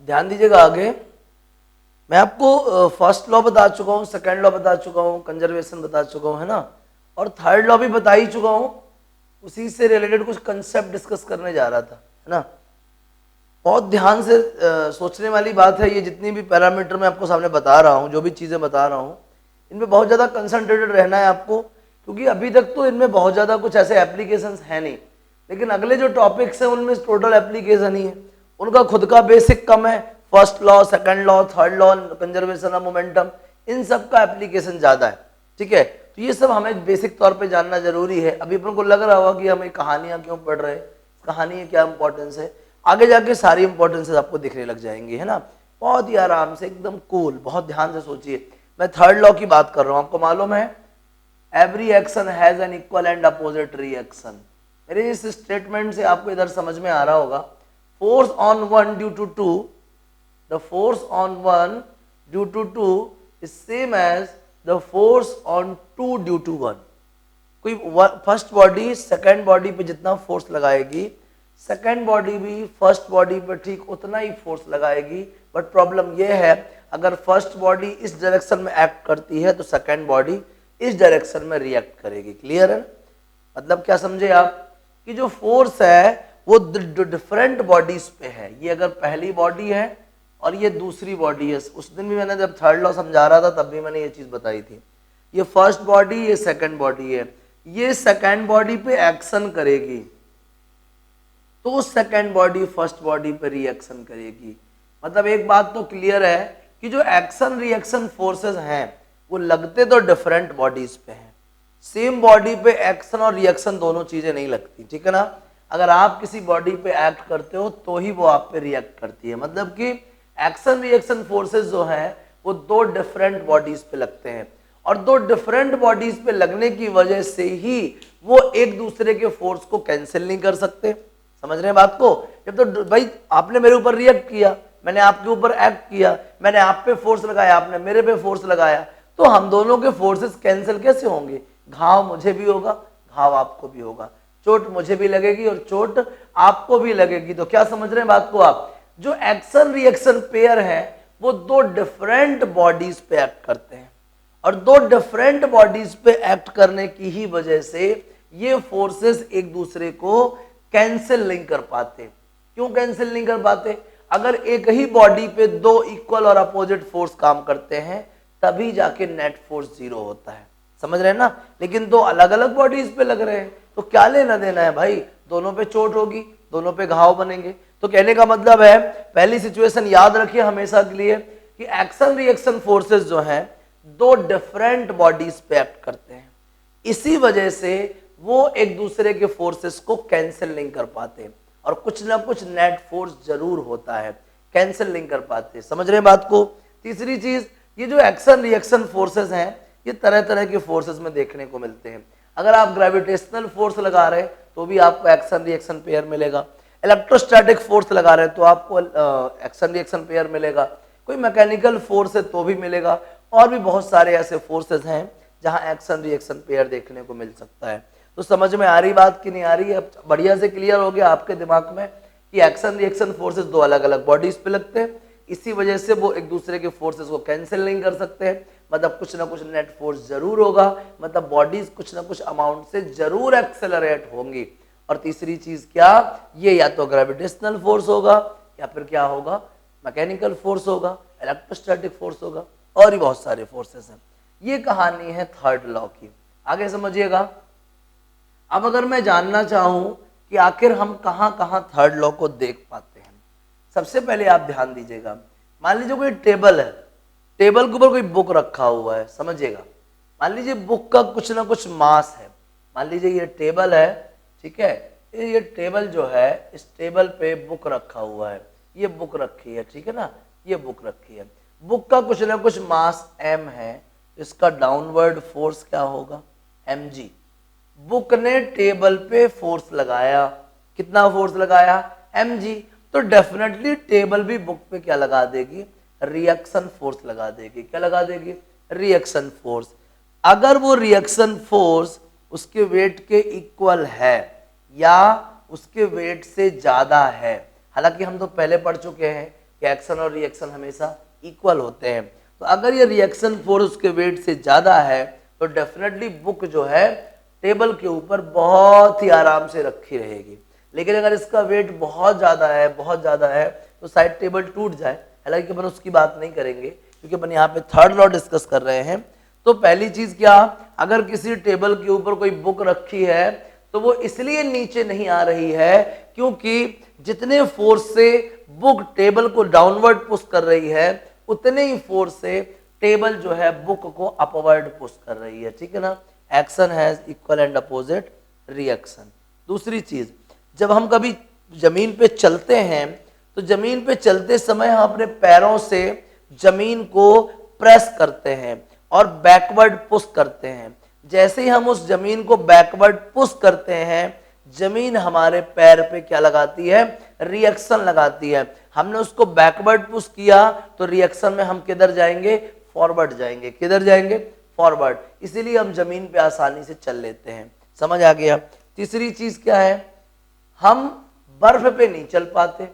ध्यान दीजिएगा आगे। मैं आपको फर्स्ट लॉ बता चुका हूँ, सेकंड लॉ बता चुका हूँ, कंजर्वेशन बता चुका हूँ, है ना, और थर्ड लॉ भी बता ही चुका हूँ। उसी से रिलेटेड कुछ कंसेप्ट डिस्कस करने जा रहा था, है ना। बहुत ध्यान से सोचने वाली बात है ये। जितनी भी पैरामीटर मैं आपको सामने बता रहा हूँ, जो भी चीज़ें बता रहा हूँ, इनमें बहुत ज़्यादा कंसंट्रेटेड रहना है आपको, क्योंकि अभी तक तो इनमें बहुत ज़्यादा कुछ ऐसे एप्लीकेशंस है नहीं, लेकिन अगले जो टॉपिक्स हैं उनमें टोटल एप्लीकेशन ही है। उनका खुद का बेसिक कम है। First law, second law, third law, conservation of momentum, इन सब का एप्लीकेशन ज़्यादा है, ठीक है। तो ये सब हमें बेसिक तौर पे जानना जरूरी है। अभी अपन को लग रहा होगा कि हमें कहानियाँ क्यों पढ़ रहे हैं, कहानी की क्या इंपॉर्टेंस है, आगे जाके सारी इंपॉर्टेंसेस आपको दिखने लग जाएंगी, है ना। बहुत ही आराम से, एकदम कूल, बहुत ध्यान से सोचिए। मैं थर्ड लॉ की बात कर रहा हूँ। आपको मालूम है every action has an equal and opposite reaction. मेरे इस स्टेटमेंट से आपको इधर समझ में आ रहा होगा। Force on one due to two, the force on one due to two is same as the force on two due to one. कोई फर्स्ट बॉडी सेकंड बॉडी पे जितना फोर्स लगाएगी, सेकंड बॉडी भी फर्स्ट बॉडी पे ठीक उतना ही force लगाएगी। बट प्रॉब्लम यह है, अगर फर्स्ट बॉडी इस डायरेक्शन में एक्ट करती है तो सेकंड बॉडी इस डायरेक्शन में रिएक्ट करेगी। क्लियर है? मतलब क्या समझे आप कि जो फोर्स है वो डिफरेंट बॉडीज पे है। ये अगर पहली बॉडी है और ये दूसरी बॉडी है, उस दिन भी मैंने जब थर्ड लॉ समझा रहा था तब भी मैंने ये चीज बताई थी। ये फर्स्ट बॉडी, ये सेकंड बॉडी है, ये सेकंड बॉडी पे एक्शन करेगी तो सेकंड बॉडी फर्स्ट बॉडी पे रिएक्शन करेगी। मतलब एक बात तो क्लियर है कि जो एक्शन रिएक्शन फोर्सेस हैं वो लगते तो डिफरेंट बॉडीज पे हैं। सेम बॉडी पे एक्शन और रिएक्शन दोनों चीजें नहीं लगती, ठीक है ना। अगर आप किसी बॉडी पे एक्ट करते हो तो ही वो आप पे रिएक्ट करती है। मतलब कि एक्शन रिएक्शन फोर्सेस जो हैं वो दो डिफरेंट बॉडीज पे लगते हैं, और दो डिफरेंट बॉडीज पे लगने की वजह से ही वो एक दूसरे के फोर्स को कैंसिल नहीं कर सकते। समझ रहे हैं बात को? जब तो भाई आपने मेरे ऊपर रिएक्ट किया, मैंने आपके ऊपर एक्ट किया, मैंने आप पे फोर्स लगाया, आपने मेरे पे फोर्स लगाया, तो हम दोनों के फोर्सेस कैंसिल कैसे होंगे? घाव मुझे भी होगा, घाव आपको भी होगा, चोट मुझे भी लगेगी और चोट आपको भी लगेगी। तो क्या समझ रहे हैं बात को आप? जो एक्शन रिएक्शन पेयर है वो दो डिफरेंट बॉडीज पे एक्ट करते हैं, और दो डिफरेंट बॉडीज पे एक्ट करने की ही वजह से ये फोर्सेस एक दूसरे को कैंसिल नहीं कर पाते। क्यों कैंसिल नहीं कर पाते? अगर एक ही बॉडी पे दो इक्वल और अपोजिट फोर्स काम करते हैं तभी जाके नेट फोर्स जीरो होता है। समझ रहे हैं ना? लेकिन दो अलग अलग बॉडीज पे लग रहे हैं तो क्या लेना देना है भाई? दोनों पे चोट होगी, दोनों पे घाव बनेंगे। तो कहने का मतलब है, पहली सिचुएशन याद रखिए हमेशा के लिए कि एक्शन रिएक्शन फोर्सेस जो हैं दो डिफरेंट बॉडीज पे एक्ट करते हैं, इसी वजह से वो एक दूसरे के फोर्सेस को कैंसिल नहीं कर पाते, और कुछ ना कुछ नेट फोर्स जरूर होता है, कैंसिल नहीं कर पाते। समझ रहे हैं बात को? तीसरी चीज, ये जो एक्शन रिएक्शन फोर्सेस हैं ये तरह तरह के फोर्सेस में देखने को मिलते हैं। अगर आप ग्रेविटेशनल फोर्स लगा रहे हैं तो भी आपको एक्शन रिएक्शन पेयर मिलेगा, इलेक्ट्रोस्टैटिक फोर्स लगा रहे हैं तो आपको एक्शन रिएक्शन पेयर मिलेगा, कोई मैकेनिकल फोर्स है तो भी मिलेगा, और भी बहुत सारे ऐसे फोर्सेस हैं जहां एक्शन रिएक्शन पेयर देखने को मिल सकता है। तो समझ में आ रही बात कि नहीं आ रही है? अब बढ़िया से क्लियर हो गया आपके दिमाग में कि एक्शन रिएक्शन फोर्सेस दो अलग अलग बॉडीज पे लगते हैं, इसी वजह से वो एक दूसरे के फोर्सेस को कैंसिल नहीं कर सकते हैं। मतलब कुछ ना कुछ नेट फोर्स जरूर होगा, मतलब बॉडीज कुछ ना कुछ अमाउंट से जरूर एक्सेलरेट होंगी। और तीसरी चीज क्या? ये या तो ग्रेविटेशनल फोर्स होगा या फिर क्या होगा? मैकेनिकल फोर्स होगा, इलेक्ट्रोस्टैटिक फोर्स होगा, और भी बहुत सारे फोर्सेस हैं। ये कहानी है थर्ड लॉ की। आगे समझिएगा। अब अगर मैं जानना चाहूं कि आखिर हम कहां कहां थर्ड लॉ को देख पाते हैं, सबसे पहले आप ध्यान दीजिएगा। मान लीजिए कोई टेबल है, टेबल के ऊपर कोई बुक रखा हुआ है, समझिएगा। मान लीजिए बुक का कुछ ना कुछ मास है, मान लीजिए ये टेबल है, ठीक है, ये टेबल जो है, इस टेबल पे बुक रखा हुआ है, ये बुक रखी है, ठीक है ना, ये बुक रखी है। बुक का कुछ ना कुछ मास m है, इसका डाउनवर्ड फोर्स क्या होगा? mg। बुक ने टेबल पे फोर्स लगाया, कितना फोर्स लगाया? mg। तो डेफिनेटली टेबल भी बुक पे क्या लगा देगी? रिएक्शन फोर्स लगा देगी। क्या लगा देगी? Reaction force. अगर वो रिएक्शन फोर्स उसके वेट के इक्वल है या उसके वेट से ज्यादा है, हालांकि हम तो पहले पढ़ चुके हैं कि एक्शन और रिएक्शन हमेशा इक्वल होते हैं। तो अगर ये रिएक्शन फोर्स उसके वेट से ज़्यादा है तो डेफिनेटली बुक जो है टेबल के ऊपर बहुत ही आराम से रखी रहेगी। लेकिन अगर इसका वेट बहुत ज़्यादा है तो शायद टेबल टूट जाए। हालांकि अपन उसकी बात नहीं करेंगे क्योंकि अपन यहाँ पे थर्ड लॉ डिस्कस कर रहे हैं। तो पहली चीज़ क्या, अगर किसी टेबल के ऊपर कोई बुक रखी है तो वो इसलिए नीचे नहीं आ रही है क्योंकि जितने फोर्स से बुक टेबल को डाउनवर्ड पुश कर रही है उतने ही फोर्स से टेबल जो है बुक को अपवर्ड पुश कर रही है। ठीक है ना, action has equal and opposite reaction. दूसरी चीज, जब हम कभी जमीन पे चलते हैं तो जमीन पे चलते समय हम अपने पैरों से जमीन को प्रेस करते हैं और बैकवर्ड पुश करते हैं। जैसे ही हम उस जमीन को बैकवर्ड पुश करते हैं जमीन हमारे पैर पे क्या लगाती है, रिएक्शन लगाती है। हमने उसको बैकवर्ड पुश किया तो रिएक्शन में हम किधर जाएंगे, फॉरवर्ड जाएंगे। किधर जाएंगे, फॉरवर्ड। इसीलिए हम जमीन पे आसानी से चल लेते हैं। समझ आ गया। तीसरी चीज क्या है, हम बर्फ पे नहीं चल पाते,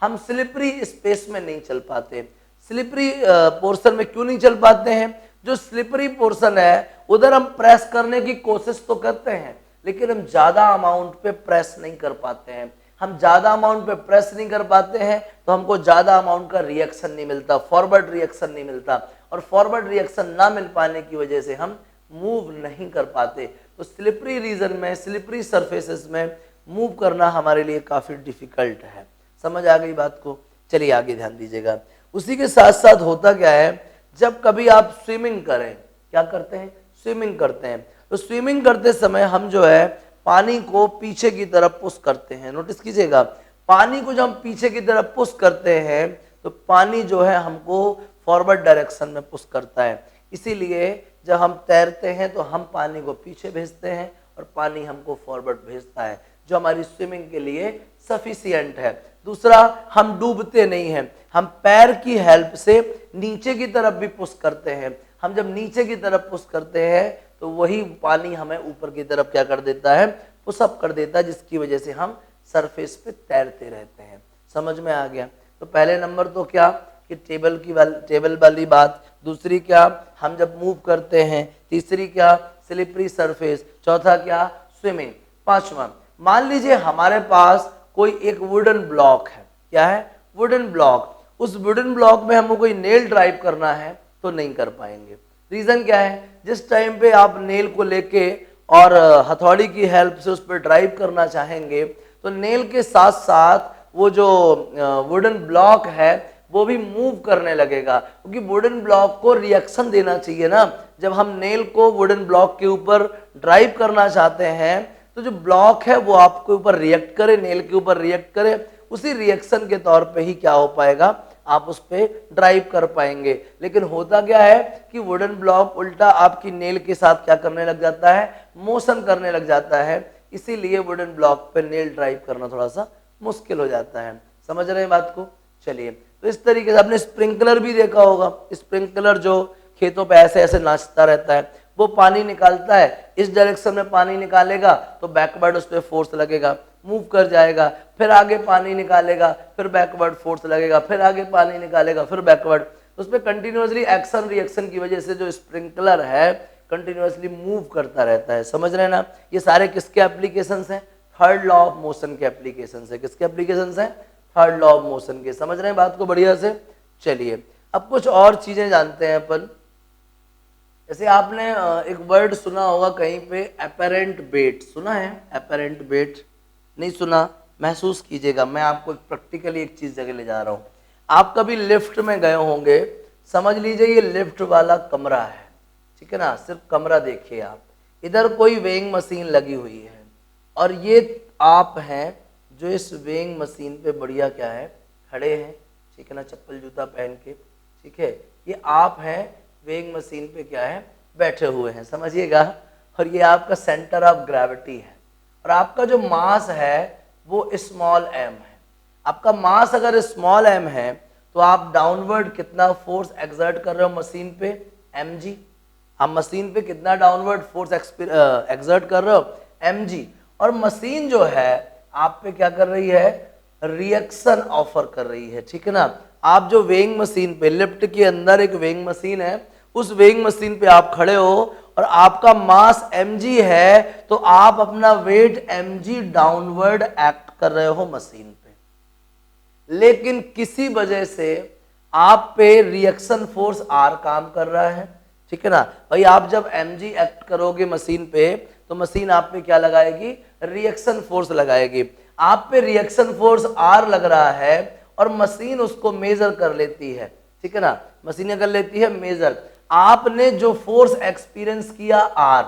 हम स्लिपरी स्पेस में नहीं चल पाते। स्लिपरी पोर्शन में क्यों नहीं चल पाते हैं, जो स्लिपरी पोर्शन है उधर हम प्रेस करने की कोशिश तो करते हैं लेकिन हम ज्यादा अमाउंट पे प्रेस नहीं कर पाते हैं। हम ज्यादा अमाउंट पे प्रेस नहीं कर पाते हैं तो हमको ज्यादा अमाउंट का रिएक्शन नहीं मिलता, फॉरवर्ड रिएक्शन नहीं मिलता, और फॉरवर्ड रिएक्शन ना मिल पाने की वजह से हम मूव नहीं कर पाते। तो स्लिपरी रीजन में, स्लिपरी सरफेसेस में मूव करना हमारे लिए काफी डिफिकल्ट है। समझ आ गई बात को। चलिए आगे ध्यान दीजिएगा। उसी के साथ साथ होता क्या है, जब कभी आप स्विमिंग करें, क्या करते हैं, स्विमिंग करते हैं, तो स्विमिंग करते समय हम जो है पानी को पीछे की तरफ पुश करते हैं। नोटिस कीजिएगा, पानी को जब हम पीछे की तरफ पुश करते हैं तो पानी जो है हमको फॉरवर्ड डायरेक्शन में पुश करता है। इसीलिए जब हम तैरते हैं तो हम पानी को पीछे भेजते हैं और पानी हमको फॉरवर्ड भेजता है, जो हमारी स्विमिंग के लिए सफिशिएंट है। दूसरा, हम डूबते नहीं हैं, हम पैर की हेल्प से नीचे की तरफ भी पुश करते हैं। हम जब नीचे की तरफ पुश करते हैं तो वही पानी हमें ऊपर की तरफ क्या कर देता है, पुशअप कर देता है, जिसकी वजह से हम सरफेस पे तैरते रहते हैं। समझ में आ गया। तो पहले नंबर तो क्या कि टेबल वाली बात, दूसरी क्या हम जब मूव करते हैं, तीसरी क्या स्लिपरी सरफेस, चौथा क्या स्विमिंग, पांचवा मान लीजिए हमारे पास कोई एक वुडन ब्लॉक है। क्या है, वुडन ब्लॉक। उस वुडन ब्लॉक में हमको कोई नेल ड्राइव करना है तो नहीं कर पाएंगे। रीजन क्या है, जिस टाइम पे आप नेल को लेके और हथौड़ी की हेल्प से उस पर ड्राइव करना चाहेंगे तो नेल के साथ साथ वो जो वुडन ब्लॉक है वो भी मूव करने लगेगा, क्योंकि वुडन ब्लॉक को रिएक्शन देना चाहिए ना। जब हम नेल को वुडन ब्लॉक के ऊपर ड्राइव करना चाहते हैं तो जो ब्लॉक है वो आपके ऊपर रिएक्ट करे, नेल के ऊपर रिएक्ट करे, उसी रिएक्शन के तौर पे ही क्या हो पाएगा, आप उस पर ड्राइव कर पाएंगे। लेकिन होता क्या है कि वुडन ब्लॉक उल्टा आपकी नेल के साथ क्या करने लग जाता है, मोशन करने लग जाता है। इसीलिए वुडन ब्लॉक पे नेल ड्राइव करना थोड़ा सा मुश्किल हो जाता है। समझ रहे हैं बात को। चलिए, तो इस तरीके से आपने स्प्रिंकलर भी देखा होगा। स्प्रिंकलर जो खेतों पे ऐसे ऐसे नाचता रहता है, वो पानी निकालता है, इस डायरेक्शन में पानी निकालेगा तो बैकवर्ड उस पर फोर्स लगेगा, मूव कर जाएगा, फिर आगे पानी निकालेगा, फिर बैकवर्ड फोर्स लगेगा, फिर आगे पानी निकालेगा, फिर बैकवर्ड। उस पर कंटिन्यूअसली एक्शन रिएक्शन की वजह से जो स्प्रिंकलर है कंटिन्यूअसली मूव करता रहता है। समझ रहे हैं ना। ये सारे किसके एप्लीकेशंस हैं, थर्ड लॉ ऑफ मोशन के एप्लीकेशंस है। किसके एप्लीकेशंस हैं, थर्ड लॉ ऑफ मोशन के। समझ रहे हैं बात को बढ़िया से। चलिए अब कुछ और चीजें जानते हैं अपन। जैसे आपने एक वर्ड सुना होगा कहीं पे, एपेरेंट वेट। सुना है एपेरेंट वेट? नहीं सुना, महसूस कीजिएगा। मैं आपको प्रैक्टिकली एक चीज जगह ले जा रहा हूँ। आप कभी लिफ्ट में गए होंगे, समझ लीजिए ये लिफ्ट वाला कमरा है, ठीक है ना, सिर्फ कमरा देखिए आप। इधर कोई वेइंग मशीन लगी हुई है और ये आप हैं जो इस वेइंग मशीन पे बढ़िया क्या है, खड़े हैं, ठीक है ना, चप्पल जूता पहन के, ठीक है। ये आप हैं वेइंग मशीन पे क्या है, बैठे हुए हैं, समझिएगा। और ये आपका सेंटर ऑफ ग्रेविटी है और आपका जो मास है वो स्मॉल एम है। आपका मास अगर स्मॉल एम है तो आप डाउनवर्ड कितना फोर्स एक्सर्ट कर रहे हो मशीन पे, mg। आप मशीन पे कितना डाउनवर्ड फोर्स एक्सर्ट कर रहे हो, mg। और मशीन जो है आप पे क्या कर रही है, रिएक्शन ऑफर कर रही है, ठीक है ना। आप जो वेइंग मशीन पे, लिफ्ट के अंदर एक वेइंग मशीन है, उस वेइंग मशीन पे आप खड़े हो और आपका मास mg है, तो आप अपना वेट mg डाउनवर्ड एक्ट कर रहे हो मशीन पे, लेकिन किसी वजह से आप पे रिएक्शन फोर्स R काम कर रहा है, ठीक है ना भाई। आप जब mg एक्ट करोगे मशीन पे, तो मशीन आप पे क्या लगाएगी, रिएक्शन फोर्स लगाएगी। आप पे रिएक्शन फोर्स R लग रहा है और मशीन उसको मेजर कर लेती है, ठीक है ना, मशीन कर लेती है मेजर। आपने जो फोर्स एक्सपीरियंस किया R,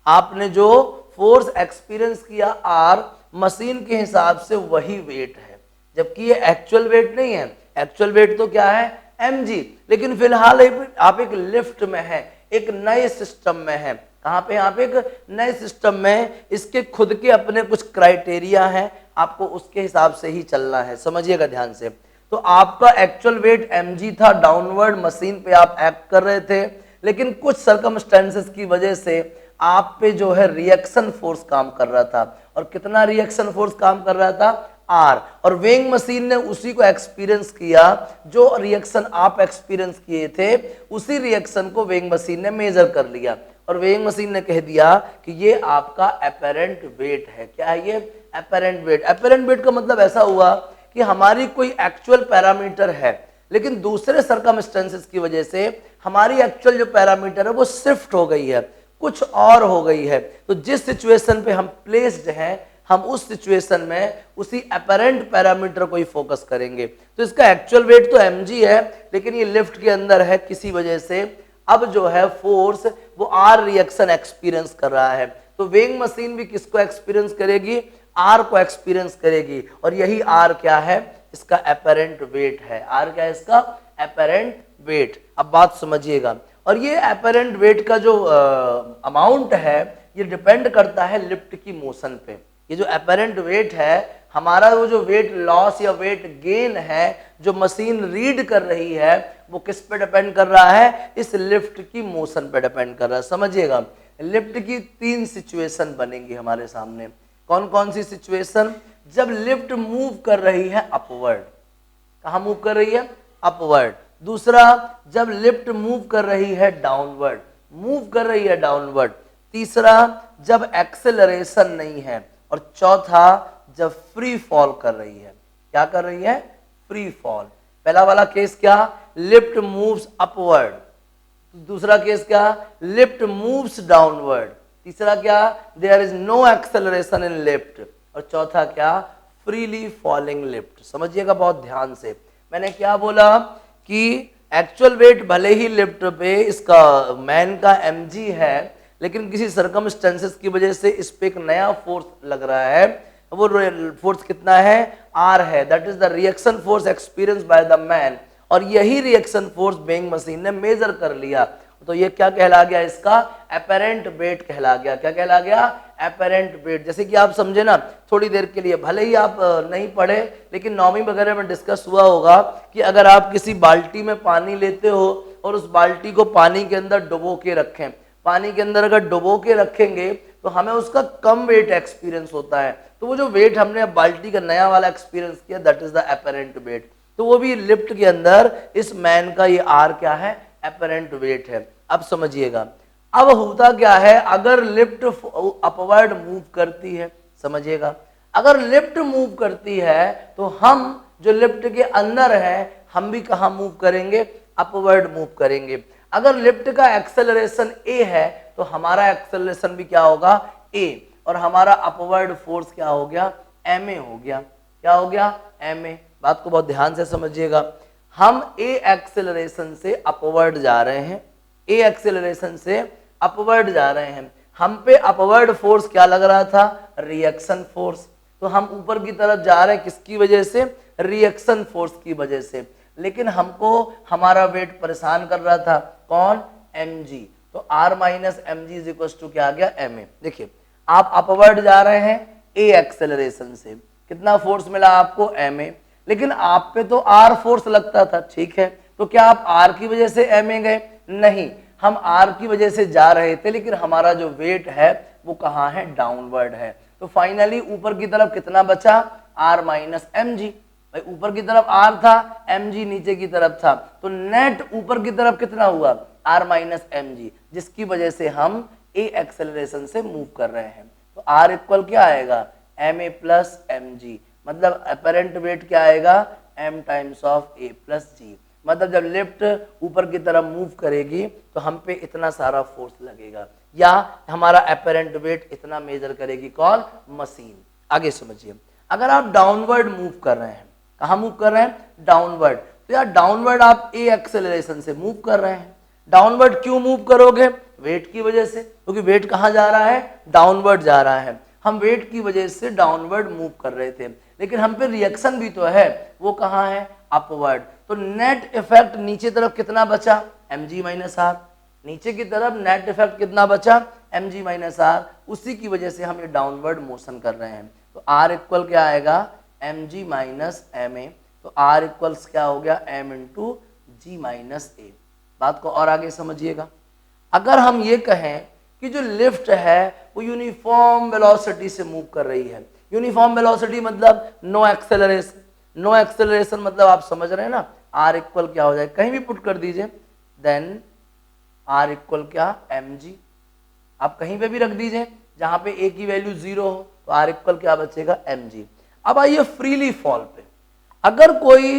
आपने जो फोर्स एक्सपीरियंस किया R, मशीन के हिसाब से वही वेट है, जबकि ये एक्चुअल वेट नहीं है। एक्चुअल वेट तो क्या है, mg, लेकिन फिलहाल आप एक लिफ्ट में है, एक नए सिस्टम में है। कहां पे, आप एक नए सिस्टम में, इसके खुद के अपने कुछ क्राइटेरिया हैं, आपको उसके हिसाब से ही चलना है, समझिएगा ध्यान से। तो आपका एक्चुअल वेट mg था, डाउनवर्ड मशीन पे आप एक्ट कर रहे थे, लेकिन कुछ सर्कमस्टेंसेस की वजह से आप पे जो है रिएक्शन फोर्स काम कर रहा था। और कितना रिएक्शन फोर्स काम कर रहा था, R, और वेइंग मशीन ने उसी को एक्सपीरियंस किया, जो रिएक्शन आप एक्सपीरियंस किए थे, उसी रिएक्शन को वेइंग मशीन ने मेजर कर लिया, और वेइंग मशीन ने कह दिया कि ये आपका एपेरेंट वेट है। क्या है ये, एपेरेंट वेट। एपेरेंट वेट का मतलब ऐसा हुआ कि हमारी कोई एक्चुअल पैरामीटर है, लेकिन दूसरे सर्कमस्टेंसेस की वजह से हमारी एक्चुअल जो पैरामीटर है वो शिफ्ट हो गई है, कुछ और हो गई है। तो जिस सिचुएशन पे हम प्लेस्ड हैं, हम उस सिचुएशन में उसी एपेरेंट पैरामीटर को ही फोकस करेंगे। तो इसका एक्चुअल वेट तो mg है, लेकिन ये लिफ्ट के अंदर है, किसी वजह से अब जो है फोर्स वो R रिएक्शन एक्सपीरियंस कर रहा है। तो वेइंग मशीन भी किसको एक्सपीरियंस करेगी, R को एक्सपीरियंस करेगी, और यही R क्या है, इसका एपेरेंट वेट है। R क्या है, इसका एपेरेंट वेट। अब बात समझिएगा, और ये एपेरेंट वेट का जो अमाउंट है, ये डिपेंड करता है लिफ्ट की मोशन पे। ये जो एपेरेंट वेट है, हमारा वो जो वेट लॉस या वेट गेन है, जो मशीन रीड कर रही है, वो किस पे डिपेंड कर रहा है, इस लिफ्ट की मोशन पे डिपेंड कर रहा है। समझिएगा, लिफ्ट की 3 सिचुएशन बनेंगी हमारे सामने। कौन कौन सी सिचुएशन, जब लिफ्ट मूव कर रही है अपवर्ड, कहां मूव कर रही है, अपवर्ड। दूसरा, जब लिफ्ट मूव कर रही है डाउनवर्ड, मूव कर रही है डाउनवर्ड। तीसरा, जब एक्सेलरेशन नहीं है। और चौथा, जब फ्री फॉल कर रही है। क्या कर रही है, फ्री फॉल। पहला वाला केस क्या, लिफ्ट मूव्स अपवर्ड। दूसरा केस क्या, लिफ्ट मूव्स डाउनवर्ड। तीसरा क्या, there is no acceleration in lift. और चौथा क्या, फ्रीली फॉलिंग लिफ्ट। समझिएगा बहुत ध्यान से, मैंने क्या बोला कि एक्चुअल वेट भले ही लिफ्ट पे इसका मैन का mg है, लेकिन किसी सर्कमस्टेंसेस की वजह से इस पे एक नया फोर्स लग रहा है। वो फोर्स कितना है, R है, that is the reaction force experience by the man. और यही रिएक्शन फोर्स वेइंग मशीन ने मेजर कर लिया, तो ये क्या कहला गया, इसका एपेरेंट वेट कहला गया। क्या कहला गया, एपेरेंट वेट। जैसे कि आप समझे ना, थोड़ी देर के लिए, भले ही आप नहीं पढ़े, लेकिन 9वीं वगैरह में डिस्कस हुआ होगा कि अगर आप किसी बाल्टी में पानी लेते हो और उस बाल्टी को पानी के अंदर डुबो के रखें, पानी के अंदर अगर डुबो के रखेंगे तो हमें उसका कम वेट एक्सपीरियंस होता है। तो वो जो वेट हमने बाल्टी का नया वाला एक्सपीरियंस किया, that is the apparent weight. तो वो भी लिफ्ट के अंदर इस मैन का ये R क्या है, एपेरेंट वेट है। अब समझिएगा, अब होता क्या है, अगर लिफ्ट अपवर्ड मूव करती है, समझिएगा, अगर लिफ्ट मूव करती है तो हम जो लिफ्ट के अंदर है, हम भी कहां मूव करेंगे, अपवर्ड मूव करेंगे। अगर लिफ्ट का एक्सेलरेशन a है, तो हमारा एक्सेलरेशन भी क्या होगा, a, और हमारा अपवर्ड फोर्स क्या हो गया, ma हो गया। क्या हो गया, ma। बात को बहुत ध्यान से समझिएगा, हम a एक्सेलरेशन से अपवर्ड जा रहे हैं, a एक्सेलरेशन से अपवर्ड जा रहे हैं। हम पे अपवर्ड फोर्स क्या लग रहा था, रिएक्शन फोर्स। तो हम ऊपर की तरफ जा रहे हैं, किसकी वजह से, रिएक्शन फोर्स की वजह से। लेकिन हमको हमारा वेट परेशान कर रहा था, कौन, mg। तो R minus mg is equal to क्या आ गया, ma। देखिए, आप अपवर्ड जा रहे हैं a एक्सेलरेशन से, कितना फोर्स मिला आपको, ma। लेकिन आप पे तो R फोर्स लगता था, ठीक है, तो क्या आप R की वजह से ma गए, नहीं, हम R की वजह से जा रहे थे, लेकिन हमारा जो वेट है वो कहाँ है, डाउनवर्ड है। तो फाइनली ऊपर की तरफ कितना बचा, R माइनस mg। भाई ऊपर की तरफ r था, mg नीचे की तरफ था, तो नेट ऊपर की तरफ कितना हुआ r माइनस mg, जिसकी वजह से हम a एक्सेलरेशन से मूव कर रहे हैं। तो r इक्वल क्या आएगा ma प्लस mg, मतलब अपेरेंट वेट क्या आएगा m times of a plus g। मतलब जब लिफ्ट ऊपर की तरफ मूव करेगी तो हम पे इतना सारा फोर्स लगेगा, या हमारा अपेरेंट वेट इतना मेजर करेगी कौन मशीन। आगे समझिए, अगर आप डाउनवर्ड मूव कर रहे हैं, कहाँ मूव कर रहे हैं डाउनवर्ड, तो यार डाउनवर्ड आप ए एक्सेलरेशन से मूव कर रहे हैं। डाउनवर्ड क्यों मूव करोगे वेट की वजह से, क्योंकि वेट कहाँ जा रहा है डाउनवर्ड जा रहा है। हम वेट की वजह से डाउनवर्ड मूव कर रहे थे, लेकिन हम पे रिएक्शन भी तो है, वो कहाँ है अपवर्ड। तो नेट इफेक्ट नीचे तरफ कितना बचा mg माइनस आर, नीचे की तरफ नेट इफेक्ट कितना बचा mg माइनस आर, उसी की वजह से हम ये डाउनवर्ड मोशन कर रहे हैं। तो r इक्वल क्या आएगा mg माइनस ma, तो r इक्वल्स क्या हो गया m इंटू जी माइनस ए। बात को और आगे समझिएगा, अगर हम ये कहें कि जो लिफ्ट है वो यूनिफॉर्म वेलोसिटी से मूव कर रही है, यूनिफॉर्म वेलोसिटी मतलब नो एक्सेलरेशन, नो एक्सेलरेशन मतलब आप समझ रहे हैं ना, r इक्वल क्या हो जाए कहीं भी पुट कर दीजिए, देन r इक्वल क्या mg, आप कहीं पे भी रख दीजिए जहां पे a की वैल्यू 0 हो, तो r इक्वल क्या बचेगा mg। अब आइए फ्रीली फॉल पे, अगर कोई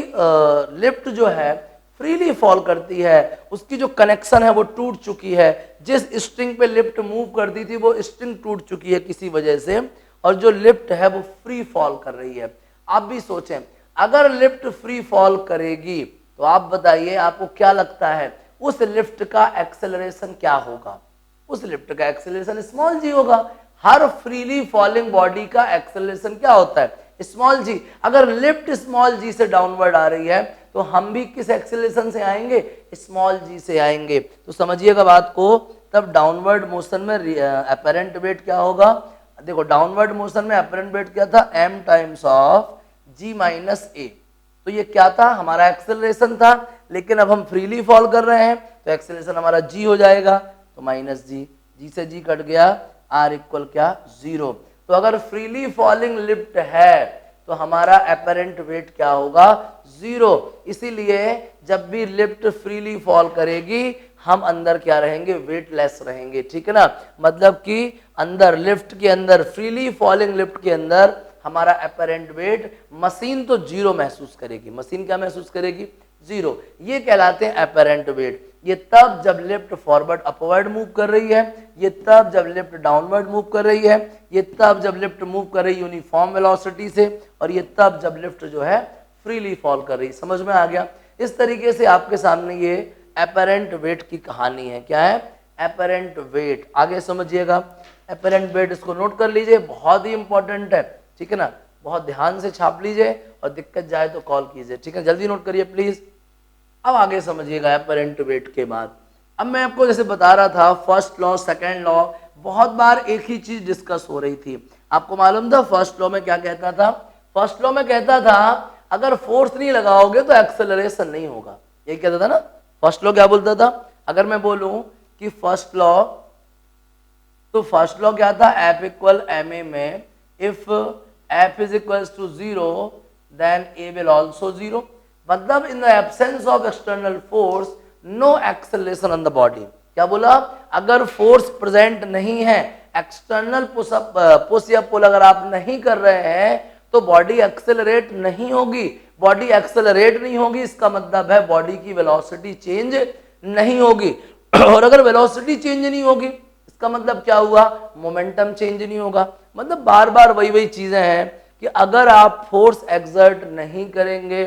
लिफ्ट जो है फ्रीली फॉल करती है, उसकी जो कनेक्शन है वो टूट चुकी है, जिस स्ट्रिंग पे लिफ्ट मूव करती थी वो स्ट्रिंग टूट चुकी है किसी वजह से, और जो लिफ्ट है वो फ्री फॉल कर रही है। आप भी सोचें अगर लिफ्ट फ्री फॉल करेगी तो आप बताइए आपको क्या लगता है उस लिफ्ट का एक्सेलरेशन क्या होगा, उस लिफ्ट का एक्सेलरेशन स्मॉल जी होगा। हर फ्रीली फॉलिंग बॉडी का एक्सेलरेशन क्या होता है स्मॉल जी। अगर लिफ्ट स्मॉल जी से डाउनवर्ड आ रही है तो हम भी किस एक्सेलरेशन से आएंगे स्मॉल जी से आएंगे। तो समझिएगा बात को, तब डाउनवर्ड मोशन में अपेरेंट वेट क्या होगा, देखो डाउनवर्ड मोशन में अपेरेंट वेट क्या था m times of g minus a, तो ये क्या था हमारा एक्सेलरेशन था, लेकिन अब हम फ्रीली फॉल कर रहे हैं तो एक्सेलरेशन हमारा g हो जाएगा, तो माइनस जी, g से g कट गया, r इक्वल क्या 0। तो अगर फ्रीली फॉलिंग लिफ्ट है तो हमारा अपेरेंट वेट क्या होगा 0, इसीलिए जब भी लिफ्ट फ्रीली फॉल करेगी हम अंदर क्या रहेंगे वेटलेस रहेंगे, ठीक है ना। मतलब कि अंदर लिफ्ट के अंदर फ्रीली फॉलिंग लिफ्ट के अंदर हमारा अपेरेंट वेट मशीन तो 0 महसूस करेगी, मशीन क्या महसूस करेगी 0, ये कहलाते हैं अपेरेंट वेट। ये तब जब लिफ्ट फॉरवर्ड अपवर्ड मूव कर रही है, ये तब जब लिफ्ट डाउनवर्ड मूव कर रही है, ये तब जब लिफ्ट मूव कर रही है यूनिफॉर्म वेलोसिटी से, और ये तब जब लिफ्ट जो है फ्रीली फॉल कर रही। समझ में आ गया। इस तरीके से आपके सामने ये अपेरेंट वेट की कहानी है। क्या है अपेरेंट वेट, आगे समझिएगा। अपेरेंट वेट इसको नोट कर लीजिए, बहुत ही इंपॉर्टेंट है, ठीक है ना, बहुत ध्यान से छाप लीजिए और दिक्कत जाए तो कॉल कीजिए, ठीक है, जल्दी नोट करिए प्लीज। अब आगे समझिएगा अपेरेंट वेट के बाद। अब मैं आपको जैसे बता रहा था फर्स्ट लॉ सेकंड लॉ, बहुत बार एक ही चीज डिस्कस हो रही थी। आपको मालूम था फर्स्ट लॉ में क्या कहता था, फर्स्ट लॉ में कहता था अगर फोर्स नहीं लगाओगे तो एक्सेलरेशन नहीं होगा, ये कहता था ना। फर्स्ट लॉ क्या बोलता था, अगर मैं बोलूं कि फर्स्ट लॉ, तो फर्स्ट लॉ क्या था F इक्वल एम ए में if F is equal to 0 then A will also 0, मतलब in the absence of external force no acceleration on the body. क्या बोला, अगर फोर्स प्रेजेंट नहीं है, एक्सटर्नल पुश या पुल अगर आप नहीं कर रहे हैं तो बॉडी एक्सेलरेट नहीं होगी। बॉडी एक्सेलरेट नहीं होगी इसका मतलब है बॉडी की वेलोसिटी चेंज नहीं होगी, और अगर वेलोसिटी चेंज नहीं होगी इसका मतलब क्या हुआ मोमेंटम चेंज नहीं होगा। मतलब बार बार वही चीजें हैं कि अगर आप फोर्स एक्सर्ट नहीं करेंगे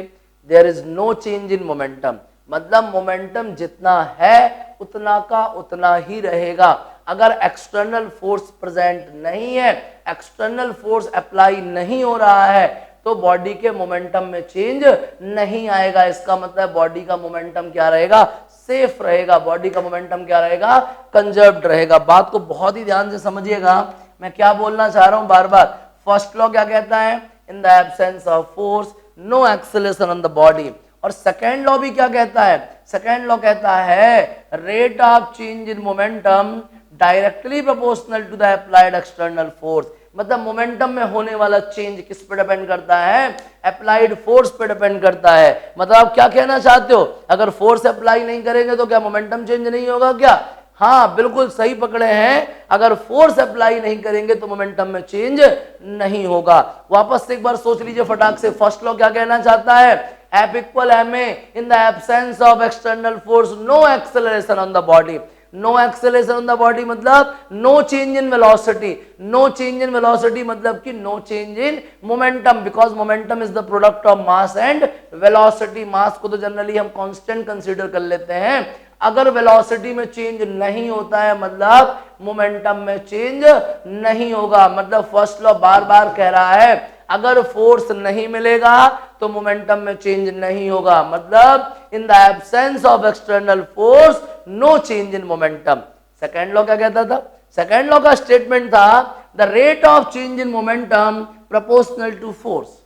there is no change in momentum, मतलब मोमेंटम जितना है उतना का उतना ही रहेगा। अगर एक्सटर्नल फोर्स प्रेजेंट नहीं है, एक्सटर्नल फोर्स अप्लाई नहीं हो रहा है, तो बॉडी के मोमेंटम में चेंज नहीं आएगा। इसका मतलब बॉडी का मोमेंटम क्या रहेगा सेफ रहेगा, बॉडी का मोमेंटम क्या रहेगा कंजर्व्ड रहेगा। बात को बहुत ही ध्यान से समझिएगा, मैं क्या बोलना चाह रहा हूं बार बार। फर्स्ट लॉ क्या कहता है, in the absence of force no acceleration on the body, और सेकेंड लॉ भी क्या कहता है, सेकेंड लॉ कहता है rate of change in momentum directly proportional to the applied external force. मतलब मोमेंटम में होने वाला चेंज किस पे डिपेंड करता है? अप्लाइड फोर्स पे डिपेंड करता है। मतलब आप क्या कहना चाहते हो, अगर फोर्स अप्लाई नहीं करेंगे तो क्या मोमेंटम चेंज नहीं होगा क्या? हाँ बिल्कुल सही पकड़े हैं, अगर फोर्स अप्लाई नहीं करेंगे तो मोमेंटम में चेंज नहीं होगा। वापस से एक बार सोच लीजिए फटाक से, फर्स्ट लॉ क्या कहना चाहता है? F equal ma in the absence of external force, no acceleration on the body. No acceleration on the body मतलब no change in velocity. No change in velocity मतलब कि no change in momentum, because momentum is the product of mass and velocity. mass को तो generally हम constant consider कर लेते हैं। अगर वेलोसिटी में चेंज नहीं होता है मतलब मोमेंटम में चेंज नहीं होगा। मतलब फर्स्ट लॉ बार बार कह रहा है अगर फोर्स नहीं मिलेगा तो मोमेंटम में चेंज नहीं होगा। मतलब in the absence of external force no change in momentum. Second law क्या कहता था? सेकेंड लॉ का स्टेटमेंट था the rate of change in momentum proportional to force.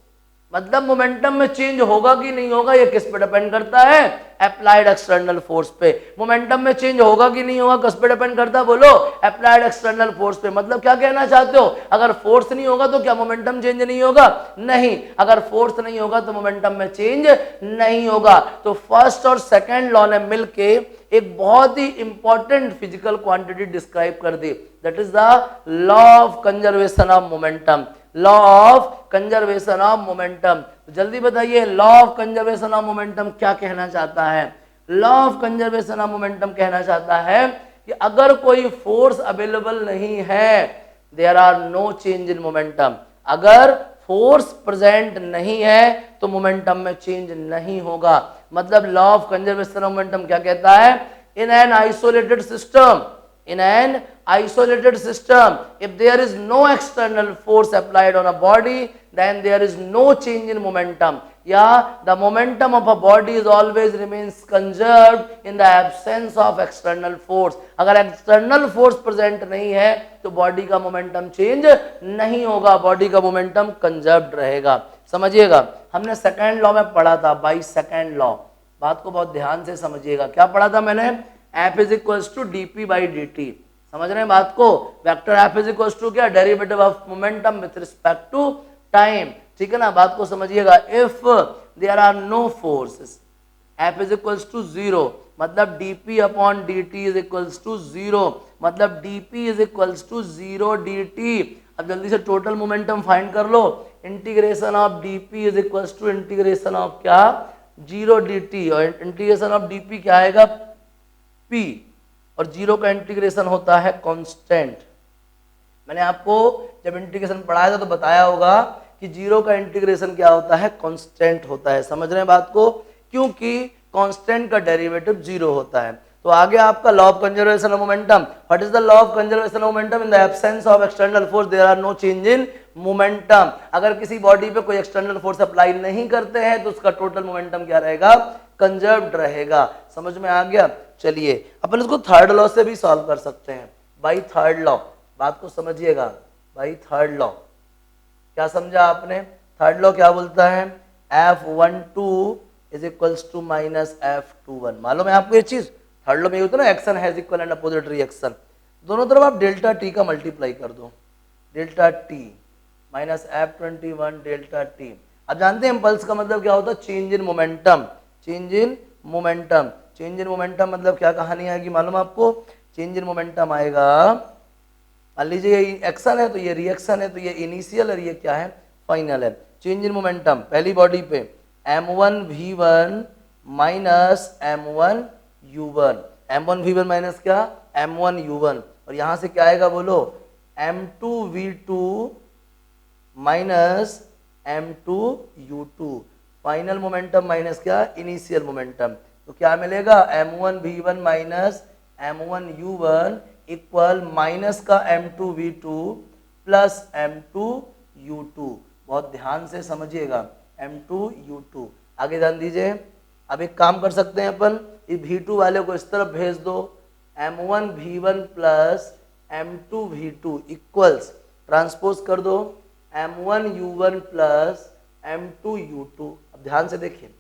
मतलब मोमेंटम में चेंज होगा कि नहीं होगा ये किस पे डिपेंड करता है? अप्लाइड एक्सटर्नल फोर्स पे। मोमेंटम में चेंज होगा कि नहीं होगा किस पे डिपेंड करता है? बोलो, अप्लाइड एक्सटर्नल फोर्स पे। मतलब क्या कहना चाहते हो, अगर फोर्स नहीं होगा तो क्या मोमेंटम चेंज नहीं होगा? नहीं, अगर फोर्स नहीं होगा तो मोमेंटम में चेंज नहीं होगा। तो फर्स्ट और सेकेंड लॉ ने मिलके एक बहुत ही इंपॉर्टेंट फिजिकल क्वांटिटी डिस्क्राइब कर दी, that is the law of conservation of momentum. Law of conservation of momentum. जल्दी बताइए law of conservation of momentum क्या कहना चाहता है? Law of conservation of momentum कहना चाहता है कि अगर कोई फोर्स अवेलेबल नहीं है, there are no change in momentum. अगर फोर्स प्रेजेंट नहीं है तो मोमेंटम में चेंज नहीं होगा। मतलब law of conservation of momentum क्या कहता है? In an isolated system, in an isolated system, if there is no external force applied on a body, then there is no change in momentum. Yeah, the momentum of a body is always remains conserved in the absence of external force. अगर external force present नहीं है तो body का momentum change नहीं होगा, body का momentum conserved रहेगा। समझिएगा, हमने सेकेंड लॉ में पढ़ा था, बाई सेकेंड लॉ। बात को बहुत ध्यान से समझिएगा। क्या पढ़ा था मैंने? F is equals to dp by dt। समझ रहे हैं बात को? Vector F is equals to क्या? Derivative of momentum with respect to time. ठीक है ना, बात को समझिएगा। If there are no forces, F is equals to zero, मतलब dp upon dt is equals to zero, मतलब dp is equals to zero dt। अब जल्दी से टोटल मोमेंटम फाइंड कर लो। Integration of dp is equals to integration of क्या? Zero dt। और integration of dp क्या आएगा? P। और जीरो का इंटीग्रेशन होता है कांस्टेंट। मैंने आपको जब इंटीग्रेशन पढ़ाया था तो बताया होगा कि जीरो का इंटीग्रेशन क्या होता है? कांस्टेंट होता है। समझ रहे हैं बात को? क्योंकि कांस्टेंट का डेरिवेटिव जीरो होता है। तो आगे आपका law of conservation of momentum. What is the law of conservation of momentum? In the absence of external force there are no change in momentum. अगर किसी बॉडी पे कोई एक्सटर्नल फोर्स अप्लाई नहीं करते हैं तो उसका टोटल मोमेंटम क्या रहेगा? कंजर्व्ड रहेगा। समझ में आ गया? चलिए अपन इसको थर्ड लॉ से भी सॉल्व कर सकते हैं, बाई थर्ड लॉ। बात को समझिएगा, बाई थर्ड लॉ। क्या समझा आपने? थर्ड लॉ क्या बोलता है? F12 is equals to minus F21। मालूम है आपको ये चीज? थर्ड लॉ में होता है ना, action has equal and opposite reaction. दोनों तरफ आप डेल्टा टी का मल्टीप्लाई कर दो, delta T minus F21 delta T. अब जानते हैं इम्पल्स का मतलब क्या होता है? Change in momentum. Change in momentum. Change in momentum मतलब क्या कहानी आएगी मालूम आपको? चेंज इन मोमेंटम आएगा, मान लीजिए ये एक्शन है तो ये रिएक्शन है, तो ये इनिशियल और ये क्या है? फाइनल है। चेंज इन मोमेंटम पहली बॉडी पे m1 v1 minus m1 u1। m1 v1 minus क्या? m1 u1। और यहां से क्या आएगा बोलो? m2 v2 minus m2 u2। Final momentum minus क्या? Initial momentum. तो क्या मिलेगा? m1 v1 minus m1 u1 equal minus का m2 v2 plus m2 u2। बहुत ध्यान से समझिएगा, m2 u2। आगे ध्यान दीजिए। अब एक काम कर सकते हैं अपन, इस v2 वाले को इस तरफ भेज दो, m1 v1 plus m2 v2 equals transpose कर दो m1 u1 plus m2 u2। अब ध्यान से देखिए,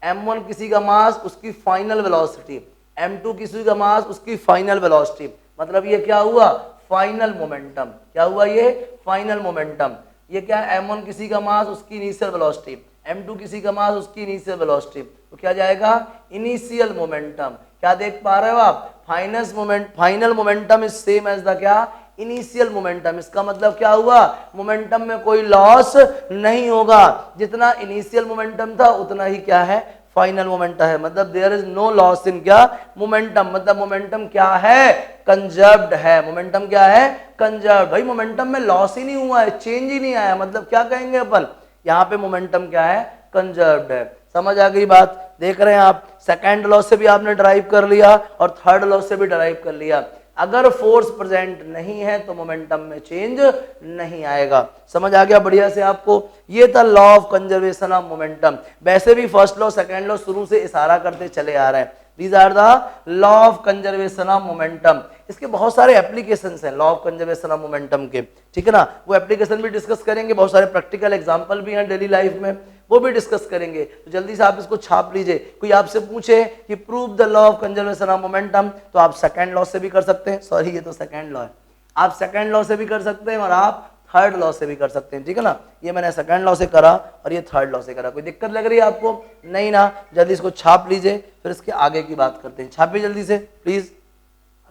m1 किसी का मास उसकी फाइनल वेलोसिटी, m2 किसी का मास उसकी फाइनल वेलोसिटी। मतलब ये क्या हुआ? Final momentum. क्या हुआ ये? Final momentum. ये क्या है? m1 किसी का मास, उसकी इनिशियल वेलोसिटी, m2 किसी का मास, उसकी इनिशियल वेलोसिटी, तो क्या जाएगा? Initial momentum. क्या देख पा रहे हो आप? Final momentum is same as the क्या? Initial momentum. इसका मतलब क्या हुआ? मोमेंटम में कोई लॉस नहीं होगा, जितना इनिशियल मोमेंटम था उतना ही क्या है? फाइनल मोमेंटम है। मतलब there is no loss in क्या? मोमेंटम। मतलब मोमेंटम क्या है? कंजर्व्ड है। मोमेंटम क्या है? कंजर्व्ड। भाई मोमेंटम में लॉस ही नहीं हुआ है, चेंज ही नहीं आया, मतलब क्या कहेंगे अपन? यहाँ पे मोमेंटम क्या है? कंजर्व्ड है। समझ आ गई बात? देख रहे हैं आप, सेकंड लॉ से भी आपने ड्राइव कर लिया और थर्ड लॉ से भी ड्राइव कर लिया। अगर फोर्स प्रेजेंट नहीं है तो मोमेंटम में चेंज नहीं आएगा। समझ आ गया बढ़िया से आपको? ये था law of conservation of momentum. वैसे भी फर्स्ट लॉ सेकंड लॉ शुरू से इशारा करते चले आ रहे हैं। These are the law of conservation of momentum. इसके बहुत सारे एप्लीकेशंस हैं law of conservation of momentum के, ठीक है ना? वो एप्लीकेशन भी डिस्कस करेंगे, बहुत सारे प्रैक्टिकल एग्जांपल भी हैं डेली लाइफ में, वो भी डिस्कस करेंगे। तो जल्दी से आप इसको छाप लीजिए। कोई आपसे पूछे कि prove the law of conservation of momentum, तो आप सेकंड लॉ से भी कर सकते हैं। सॉरी, ये तो सेकंड लॉ है। आप सेकंड लॉ से भी कर सकते हैं और आप थर्ड लॉ से भी कर सकते हैं, ठीक है ना? ये मैंने सेकंड लॉ से करा और ये थर्ड लॉ से करा। कोई दिक्कत लग रही है आपको? नहीं ना? जल्दी इसको छाप लीजिए, फिर इसके आगे की बात करते हैं। छापिए जल्दी से प्लीज।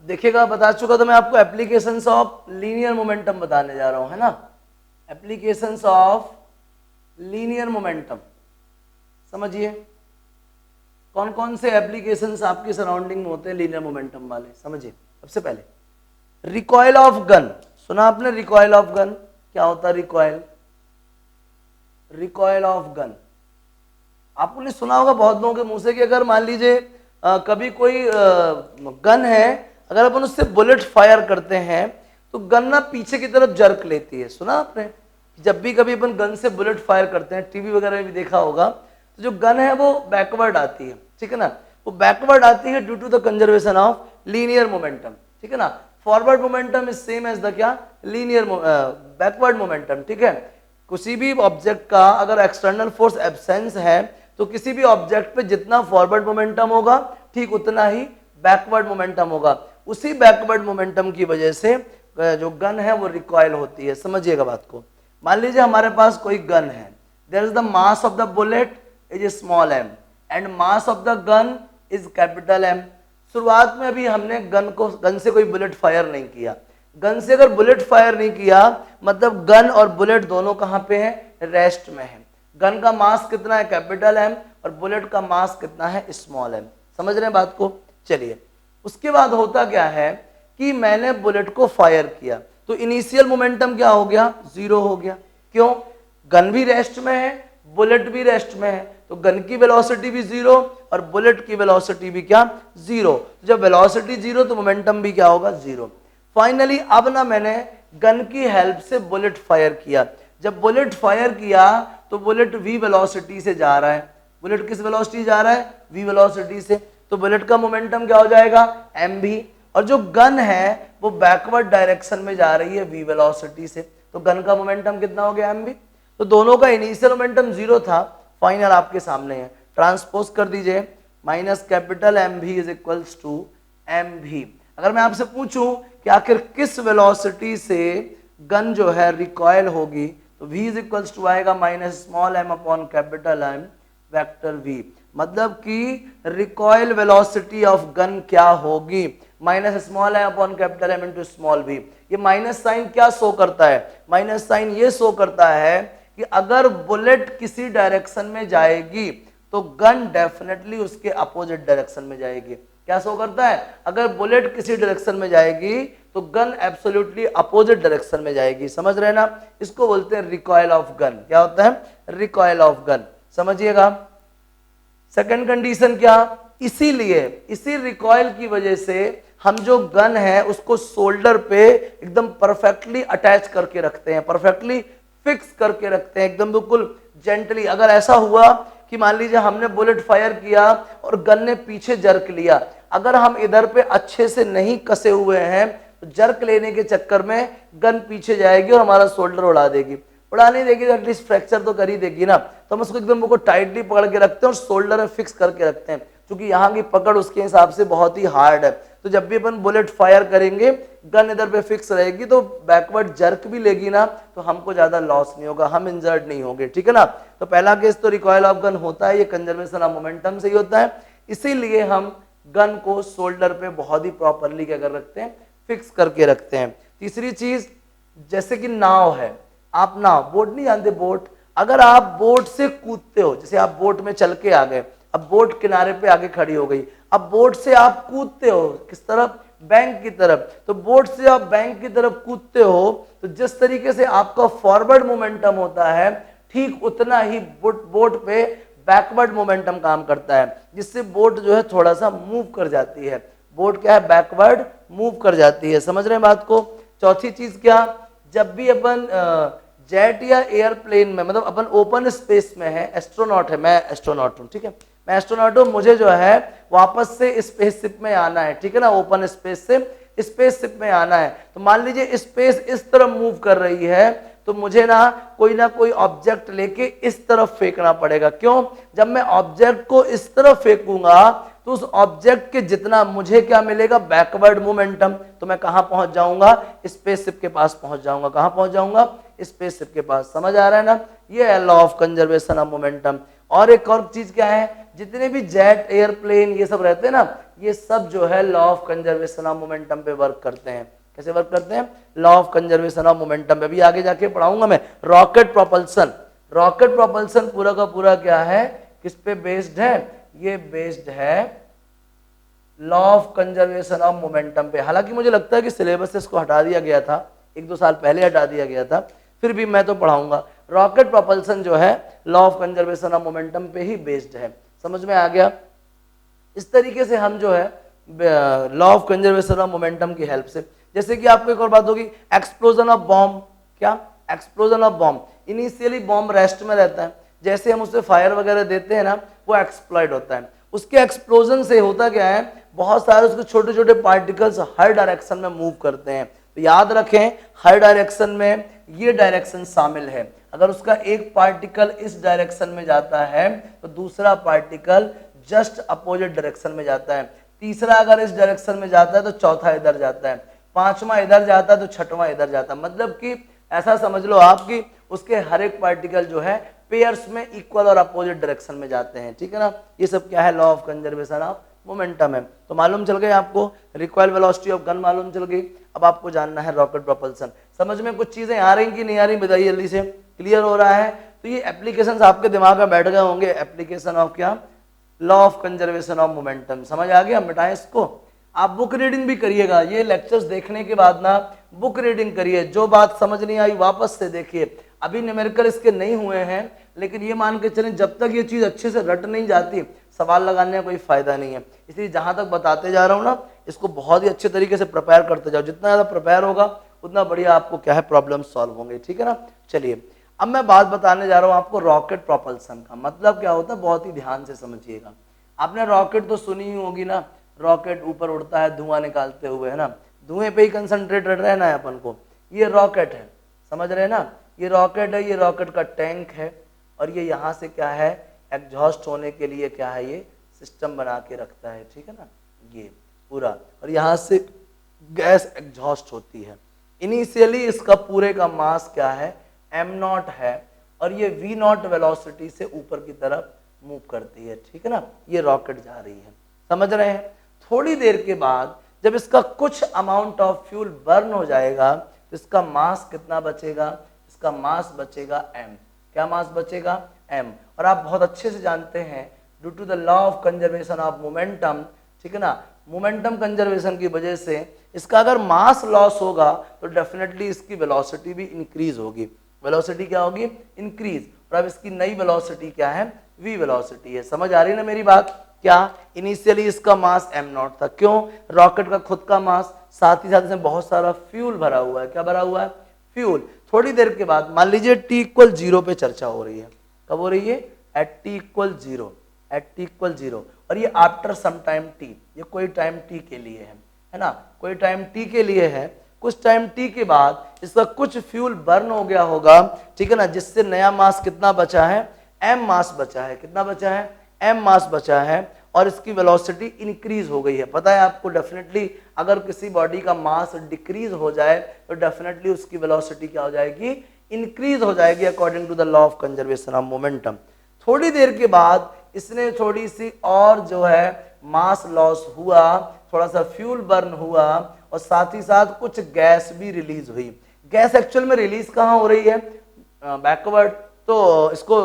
देखिएगा, बता चुका तो मैं आपको एप्लीकेशंस ऑफ लीनियर मोमेंटम बताने जा रहा हूं, है ना? Applications of linear momentum. समझिए कौन कौन से एप्लीकेशंस आपके सराउंडिंग में होते हैं लीनियर मोमेंटम वाले। समझिए, सबसे पहले रिकॉइल ऑफ गन। सुना आपने रिकॉइल ऑफ गन? क्या होता है रिकॉइल? रिकॉइल ऑफ गन आपने सुना होगा बहुत लोगों के मुंह से कि अगर मान लीजिए कभी कोई गन है, अगर अपन उससे बुलेट फायर करते हैं तो गन ना पीछे की तरफ जर्क लेती है। सुना आपने? जब भी कभी अपन गन से बुलेट फायर करते हैं, टीवी वगैरह में भी देखा होगा, तो जो गन है वो बैकवर्ड आती है, ठीक है ना? वो बैकवर्ड आती है due to the conservation of linear momentum, ठीक है ना? Forward momentum is same as the क्या? लीनियर बैकवर्ड मोमेंटम, ठीक है? किसी भी ऑब्जेक्ट का अगर एक्सटर्नल फोर्स एब्सेंस है तो किसी भी ऑब्जेक्ट पे जितना फॉरवर्ड मोमेंटम होगा ठीक उतना ही बैकवर्ड मोमेंटम होगा। उसी बैकवर्ड मोमेंटम की वजह से जो गन है वो रिकॉइल होती है। समझिएगा बात को। मान लीजिए हमारे पास कोई गन है, there is the mass of the bullet is small m and mass of the gun is capital M। शुरुआत में अभी हमने गन से कोई बुलेट फायर नहीं किया। गन से अगर बुलेट फायर नहीं किया मतलब गन और बुलेट दोनों कहां पे हैं? रेस्ट में है। गन का मास कितना है? कैपिटल M, और बुलेट का मास कितना है? Small m। समझ रहे हैं बात को? चलिए, उसके बाद होता क्या है कि मैंने बुलेट को फायर किया तो इनिशियल मोमेंटम क्या हो गया? जीरो हो गया। क्यों? गन भी रेस्ट में है, बुलेट भी रेस्ट में है, तो गन की वेलोसिटी भी जीरो और बुलेट की वेलोसिटी भी क्या? जीरो। जब वेलोसिटी जीरो तो मोमेंटम भी क्या होगा? जीरो। फाइनली अब ना मैंने गन की हेल्प से बुलेट फायर किया। जब बुलेट फायर किया तो बुलेट v वेलोसिटी से जा रहा है। बुलेट किस वेलोसिटी जा रहा है? v वेलोसिटी से। तो बुलेट का मोमेंटम क्या हो जाएगा? mv। और जो गन है वो बैकवर्ड डायरेक्शन में जा रही है v वेलोसिटी से, तो गन का मोमेंटम कितना हो गया? mv। तो दोनों का इनिशियल मोमेंटम जीरो था, फाइनल आपके सामने है। ट्रांसपोज कर दीजिए, minus capital mv is equals to mv। अगर मैं आपसे पूछूं कि आखिर किस वेलोसिटी से गन जो है रिकॉइल होगी तो v इज इक्वल्स टू आएगा minus small m upon capital M vector v। मतलब कि रिकॉइल वेलोसिटी ऑफ गन क्या होगी? Minus small m upon capital M into small v। ये माइनस साइन क्या शो करता है? माइनस साइन ये शो करता है कि अगर बुलेट किसी डायरेक्शन में जाएगी तो गन डेफिनेटली उसके अपोजिट डायरेक्शन में जाएगी। क्या शो करता है? अगर बुलेट किसी डायरेक्शन में जाएगी तो गन एब्सोल्युटली अपोजिट डायरेक्शन में जाएगी। समझ रहे हैं ना? इसको बोलते हैं रिकॉइल ऑफ गन। क्या होता है? Recoil of gun. समझिएगा। सेकंड कंडीशन क्या? इसीलिए इसी रिकॉइल की वजह से हम जो गन है उसको शोल्डर पे एकदम परफेक्टली अटैच करके रखते हैं, परफेक्टली फिक्स करके रखते हैं, एकदम बिल्कुल जेंटली। अगर ऐसा हुआ कि मान लीजिए हमने बुलेट फायर किया और गन ने पीछे जर्क लिया, अगर हम इधर पे अच्छे से नहीं कसे हुए हैं तो जर्क लेने के चक्कर में गन पीछे जाएगी और हमारा शोल्डर उड़ा देगी। उड़ा नहीं देगी तो एटलीस्ट फ्रैक्चर तो कर ही देगी ना। तो हम उसको एकदम को टाइटली पकड़ के रखते हैं और शोल्डर में फिक्स करके रखते हैं, क्योंकि यहाँ की पकड़ उसके हिसाब से बहुत ही हार्ड है। तो जब भी अपन बुलेट फायर करेंगे गन इधर पे फिक्स रहेगी तो बैकवर्ड जर्क भी लेगी ना तो हमको ज्यादा लॉस नहीं होगा, हम इंजर्ड नहीं होंगे, ठीक है ना। तो पहला केस तो रिकॉयल ऑफ गन होता है, ये कंजर्वेशन ऑफ मोमेंटम से ही होता है, इसीलिए हम गन को शोल्डर पे बहुत ही प्रॉपरली क्या कर रखते हैं, फिक्स करके रखते हैं। तीसरी चीज, जैसे कि नाव है, आप नाव बोट नहीं जानते, बोट, अगर आप बोट से कूदते हो, जैसे आप बोट में चल के आ गए, अब बोट किनारे पे आके खड़ी हो गई, अब बोट से आप कूदते हो किस तरफ, बैंक की तरफ, तो बोट से आप बैंक की तरफ कूदते हो तो जिस तरीके से आपका फॉरवर्ड मोमेंटम होता है ठीक उतना ही बोट पे बैकवर्ड मोमेंटम काम करता है, जिससे बोट जो है थोड़ा सा मूव कर जाती है, बोट क्या है, बैकवर्ड मूव कर जाती है, समझ रहे हैं बात को। चौथी चीज क्या, जब भी अपन जेट या एयरप्लेन में, मतलब अपन ओपन स्पेस में है, एस्ट्रोनॉट है, मैं एस्ट्रोनॉट हूँ, ठीक है, मैं एस्ट्रोनॉट हूँ, मुझे जो है वापस से स्पेसशिप में आना है, ठीक है ना, ओपन स्पेस से स्पेसशिप में आना है, तो मान लीजिए स्पेस इस तरफ मूव कर रही है तो मुझे ना कोई ऑब्जेक्ट लेके इस तरफ फेंकना पड़ेगा, क्यों, जब मैं ऑब्जेक्ट को इस तरफ फेंकूंगा तो उस ऑब्जेक्ट के जितना मुझे क्या मिलेगा, बैकवर्ड मोमेंटम, तो मैं कहां पहुंच जाऊंगा, स्पेसशिप के पास पहुंच जाऊंगा, कहां पहुंच जाऊंगा, स्पेसशिप के पास, समझ आ रहा है ना, ये है law of conservation of momentum. और एक और चीज क्या है, जितने भी जेट एयरप्लेन ये सब रहते हैं ना, ये सब जो है law of conservation of momentum पे वर्क करते हैं, कैसे वर्क करते हैं, law of conservation of momentum पे, अभी आगे जाके पढ़ाऊंगा मैं। रॉकेट प्रोपल्सन, रॉकेट प्रोपल्सन पूरा का पूरा क्या है, किस पे बेस्ड है, ये बेस्ड है law of conservation of momentum पे। हालांकि मुझे लगता है कि सिलेबस से इसको हटा दिया गया था, 1-2 साल पहले हटा दिया गया था, फिर भी मैं तो पढ़ाऊंगा। रॉकेट प्रोपल्सन जो है law of conservation of momentum पे ही बेस्ड है, समझ में आ गया। इस तरीके से हम जो है law of conservation of momentum की हेल्प से, जैसे कि आपको एक और बात होगी, एक्सप्लोजन ऑफ बॉम्ब, क्या, explosion of bomb, initially bomb rest में रहता है, जैसे हम उससे फायर वगैरह देते हैं ना वो एक्सप्लॉइड होता है, उसके एक्सप्लोजन से होता क्या है, बहुत सारे उसके छोटे छोटे पार्टिकल्स हर डायरेक्शन में मूव करते हैं, तो याद रखें हर डायरेक्शन में ये डायरेक्शन शामिल है, अगर उसका एक पार्टिकल इस डायरेक्शन में जाता है तो दूसरा पार्टिकल जस्ट अपोजिट डायरेक्शन में जाता है, तीसरा अगर इस डायरेक्शन में जाता है तो चौथा इधर जाता है, पांचवा इधर जाता है तो छठवां इधर जाता है, मतलब कि ऐसा समझ लो आप कि उसके हर एक पार्टिकल जो है पेयर्स में इक्वल और अपोजिट डायरेक्शन में जाते हैं, ठीक है ना। ये सब क्या है, law of conservation of momentum है। तो मालूम चल गए आपको, रिकॉइल वेलोसिटी ऑफ गन मालूम चल गई, अब आपको जानना है रॉकेट प्रोपल्सन। समझ में कुछ चीजें आ रही कि नहीं आ रही, बताइए जल्दी से, क्लियर हो रहा है। तो ये एप्लीकेशंस आपके दिमाग में बैठ गए होंगे, एप्लीकेशन ऑफ क्या, law of conservation of momentum, समझ आ गया, मिटाएं इसको। आप बुक रीडिंग भी करिएगा, ये लेक्चर्स देखने के बाद ना बुक रीडिंग करिए, जो बात समझ नहीं आई वापस से देखिए, अभी न्यूमेरिकल इसके नहीं हुए हैं, लेकिन ये मान के चलें जब तक ये चीज अच्छे से रट नहीं जाती सवाल लगाने का कोई फायदा नहीं है, इसलिए जहां तक बताते जा रहा हूँ ना इसको बहुत ही अच्छे तरीके से प्रिपेयर करते जाओ, जितना ज्यादा प्रिपेयर होगा उतना बढ़िया आपको क्या है प्रॉब्लम सॉल्व होंगे, ठीक है ना। चलिए अब मैं बात बताने जा रहा हूँ आपको रॉकेट प्रोपल्सन का मतलब क्या होता है, बहुत ही ध्यान से समझिएगा। आपने रॉकेट तो सुनी ही होगी ना, रॉकेट ऊपर उड़ता है धुआं निकालते हुए, है ना, धुएं पे ही कंसंट्रेटेड रहना है अपन को, ये रॉकेट है, समझ रहे हैं ना, ये रॉकेट है, ये रॉकेट का टैंक है, और ये यहाँ से क्या है एग्जॉस्ट होने के लिए क्या है ये सिस्टम बना के रखता है, ठीक है ना, ये पूरा, और यहाँ से गैस एग्जॉस्ट होती है। इनिशियली इसका पूरे का मास क्या है m0 है, और ये v0 वेलोसिटी से ऊपर की तरफ मूव करती है, ठीक है ना, ये रॉकेट जा रही है, समझ रहे हैं। थोड़ी देर के बाद जब इसका कुछ अमाउंट ऑफ फ्यूल बर्न हो जाएगा तो इसका मास कितना बचेगा, इसका मास बचेगा m, क्या मास बचेगा m, और आप बहुत अच्छे से जानते हैं due to the law of conservation of momentum, ठीक है ना, मोमेंटम कंजर्वेशन की वजह से इसका अगर मास लॉस होगा तो डेफिनेटली इसकी वेलोसिटी भी इंक्रीज होगी, वेलोसिटी क्या होगी इंक्रीज, और अब इसकी नई वेलोसिटी क्या है v वेलोसिटी है, समझ आ रही है ना मेरी बात। क्या इनिशियली इसका मास m0 था, क्यों, रॉकेट का खुद का मास, साथ ही साथ इसमें बहुत सारा फ्यूल भरा हुआ है, क्या भरा हुआ है फ्यूल। थोड़ी देर के बाद मान लीजिए t=0 पे चर्चा हो रही है, कब हो रही है एट t=0, एट t=0, और ये आफ्टर सम टाइम t, ये कोई टाइम t के लिए है ना, कोई टाइम t के लिए है, कुछ टाइम t के बाद इसका कुछ फ्यूल बर्न हो गया होगा, ठीक है ना, जिससे नया मास कितना बचा है m मास बचा है, कितना बचा है m मास बचा है, और इसकी वेलोसिटी इंक्रीज हो गई है। पता है आपको डेफिनेटली अगर किसी बॉडी का मास डिक्रीज हो जाए तो डेफिनेटली उसकी वेलोसिटी क्या हो जाएगी, इंक्रीज हो जाएगी according to the law of conservation of momentum. थोड़ी देर के बाद इसने थोड़ी सी और जो है मास लॉस हुआ, थोड़ा सा फ्यूल बर्न हुआ और साथ ही साथ कुछ गैस भी रिलीज हुई। गैस एक्चुअल में रिलीज कहाँ हो रही है, बैकवर्ड, तो इसको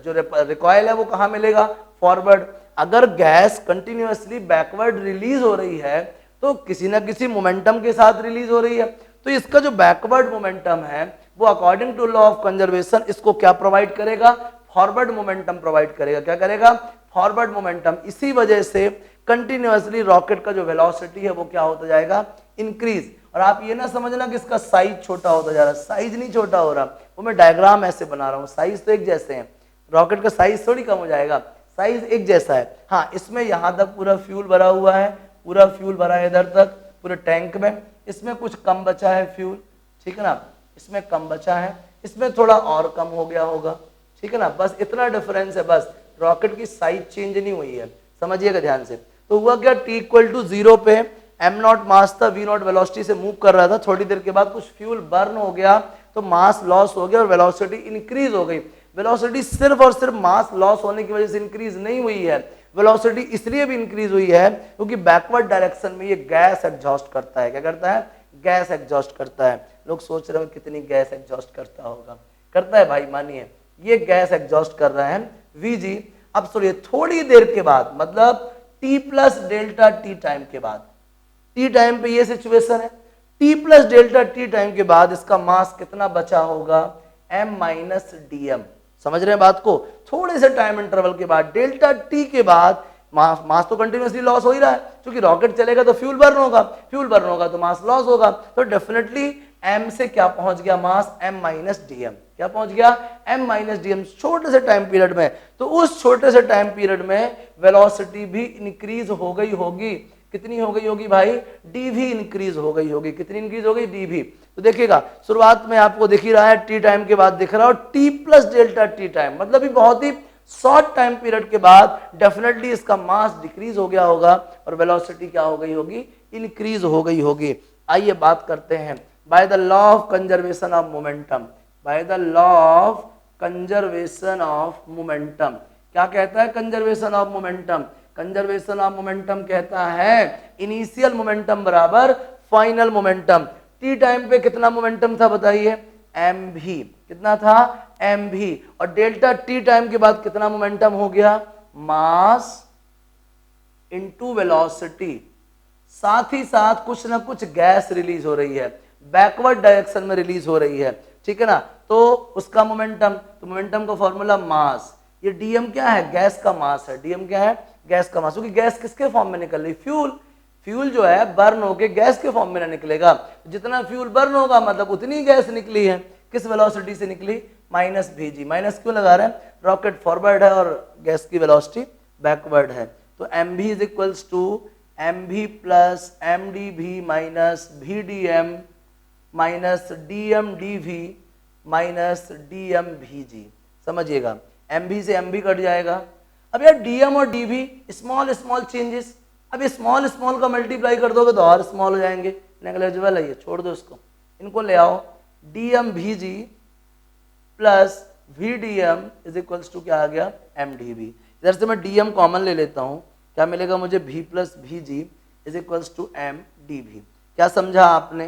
जो रिकॉयल है वो कहाँ मिलेगा, फॉरवर्ड। अगर गैस कंटिन्यूअसली बैकवर्ड रिलीज हो रही है तो किसी ना किसी मोमेंटम के साथ रिलीज हो रही है, तो इसका जो बैकवर्ड मोमेंटम है वो according to law of conservation इसको क्या प्रोवाइड करेगा, फॉरवर्ड मोमेंटम प्रोवाइड करेगा। क्या करेगा, फॉरवर्ड मोमेंटम। इसी वजह से कंटिन्यूअसली रॉकेट का जो वेलोसिटी है वो क्या होता जाएगा, इंक्रीज। और आप ये ना समझना कि इसका साइज छोटा होता जा रहा है, साइज नहीं छोटा हो रहा, वो मैं डायग्राम ऐसे बना रहा हूँ, साइज तो एक जैसे हैं, रॉकेट का साइज थोड़ी कम हो जाएगा, साइज एक जैसा है। हाँ, इसमें यहाँ तक पूरा फ्यूल भरा हुआ है, पूरा फ्यूल भरा है इधर तक पूरे टैंक में, इसमें कुछ कम बचा है फ्यूल, ठीक है ना, इसमें कम बचा है, इसमें थोड़ा और कम हो गया होगा, ठीक है ना, बस इतना डिफरेंस है, बस रॉकेट की साइज चेंज नहीं हुई है, समझिएगा ध्यान से। तो हुआ क्या, t इक्वल टू 0 पे m नॉट मास था, v नॉट वेलोसिटी से मूव कर रहा था, थोड़ी देर के बाद कुछ फ्यूल बर्न हो गया तो मास लॉस हो गया और वेलोसिटी इंक्रीज हो गई। वेलोसिटी सिर्फ और सिर्फ मास लॉस होने की वजह से इंक्रीज नहीं हुई है, वेलोसिटी इसलिए भी इंक्रीज हुई है क्योंकि बैकवर्ड डायरेक्शन में ये गैस एग्जॉस्ट करता है। क्या करता है, गैस एग्जॉस्ट करता है। लोग सोच रहे हो कितनी गैस एग्जॉस्ट करता होगा, करता है भाई, मानिए ये गैस एग्जॉस्ट कर रहा है Vg। अब सुनिए, थोड़ी देर के बाद मतलब t plus delta T time के बाद, टी टाइम पे ये सिचुएशन है, t plus delta T time के बाद इसका मास कितना बचा होगा, m माइनस डी एम। समझ रहे हैं बात को, थोड़े से टाइम इंटरवल के बाद डेल्टा टी के बाद मास तो कंटिन्यूअसली लॉस हो ही रहा है, क्योंकि रॉकेट चलेगा तो फ्यूल बर्न होगा, फ्यूल बर्न होगा तो मास लॉस होगा, तो डेफिनेटली m से क्या पहुंच गया मास, m माइनस डी एम। क्या पहुंच गया, m माइनस डी एम, छोटे से टाइम पीरियड में। तो उस छोटे से टाइम पीरियड में वेलोसिटी भी इंक्रीज हो गई होगी। कितनी हो गई होगी भाई, डी भी इंक्रीज हो गई होगी। कितनी इंक्रीज हो गई, डी भी। तो देखिएगा शुरुआत में आपको दिख ही रहा है, टी टाइम के बाद दिख रहा है, और T plus delta T time मतलब बहुत ही शॉर्ट टाइम पीरियड के बाद डेफिनेटली इसका मास डिक्रीज हो गया होगा और वेलोसिटी क्या हो गई होगी, इंक्रीज हो गई होगी। आइए बात करते हैं by the law of conservation of momentum. By the law of conservation of momentum क्या कहता है, conservation of momentum, conservation of momentum कहता है इनिशियल मोमेंटम बराबर फाइनल मोमेंटम। टी टाइम पे कितना मोमेंटम था बताइए, एम भी। कितना था, एम भी। और डेल्टा टी टाइम के बाद कितना मोमेंटम हो गया, मास इनटू वेलोसिटी। साथ ही साथ कुछ ना कुछ गैस रिलीज हो रही है, बैकवर्ड डायरेक्शन में रिलीज हो रही है, ठीक है ना, तो उसका मोमेंटम, तो मोमेंटम का फॉर्मूला मास। ये डीएम क्या है, गैस का मास है, डीएम क्या है, गैस का मास। क्योंकि गैस किसके फॉर्म में निकल रही, फ्यूल। फ्यूल जो है बर्न होके गैस के फॉर्म में ना निकलेगा, जितना फ्यूल बर्न होगा मतलब उतनी गैस निकली है। किस वेलोसिटी से निकली, माइनस Vg। माइनस क्यों लगा रहे हैं, रॉकेट फॉरवर्ड है और गैस की वेलोसिटी बैकवर्ड है। तो m v is equals to m v plus m d v minus v d m minus d m d v minus d m v g. समझिएगा, एम भी से M भी cut जाएगा। अब यार डी एम और D V small small changes, अब ये स्मॉल स्मॉल का मल्टीप्लाई कर दोगे तो और स्मॉल हो जाएंगे, नेग्लिजिबल है ये, छोड़ दो इसको, इनको ले आओ। D m v g plus v d m is equals to क्या आ गया, एम डी वी। इधर से मैं डी एम कॉमन ले लेता हूँ, क्या मिलेगा मुझे, v plus v g is equals to m d v. क्या समझा आपने,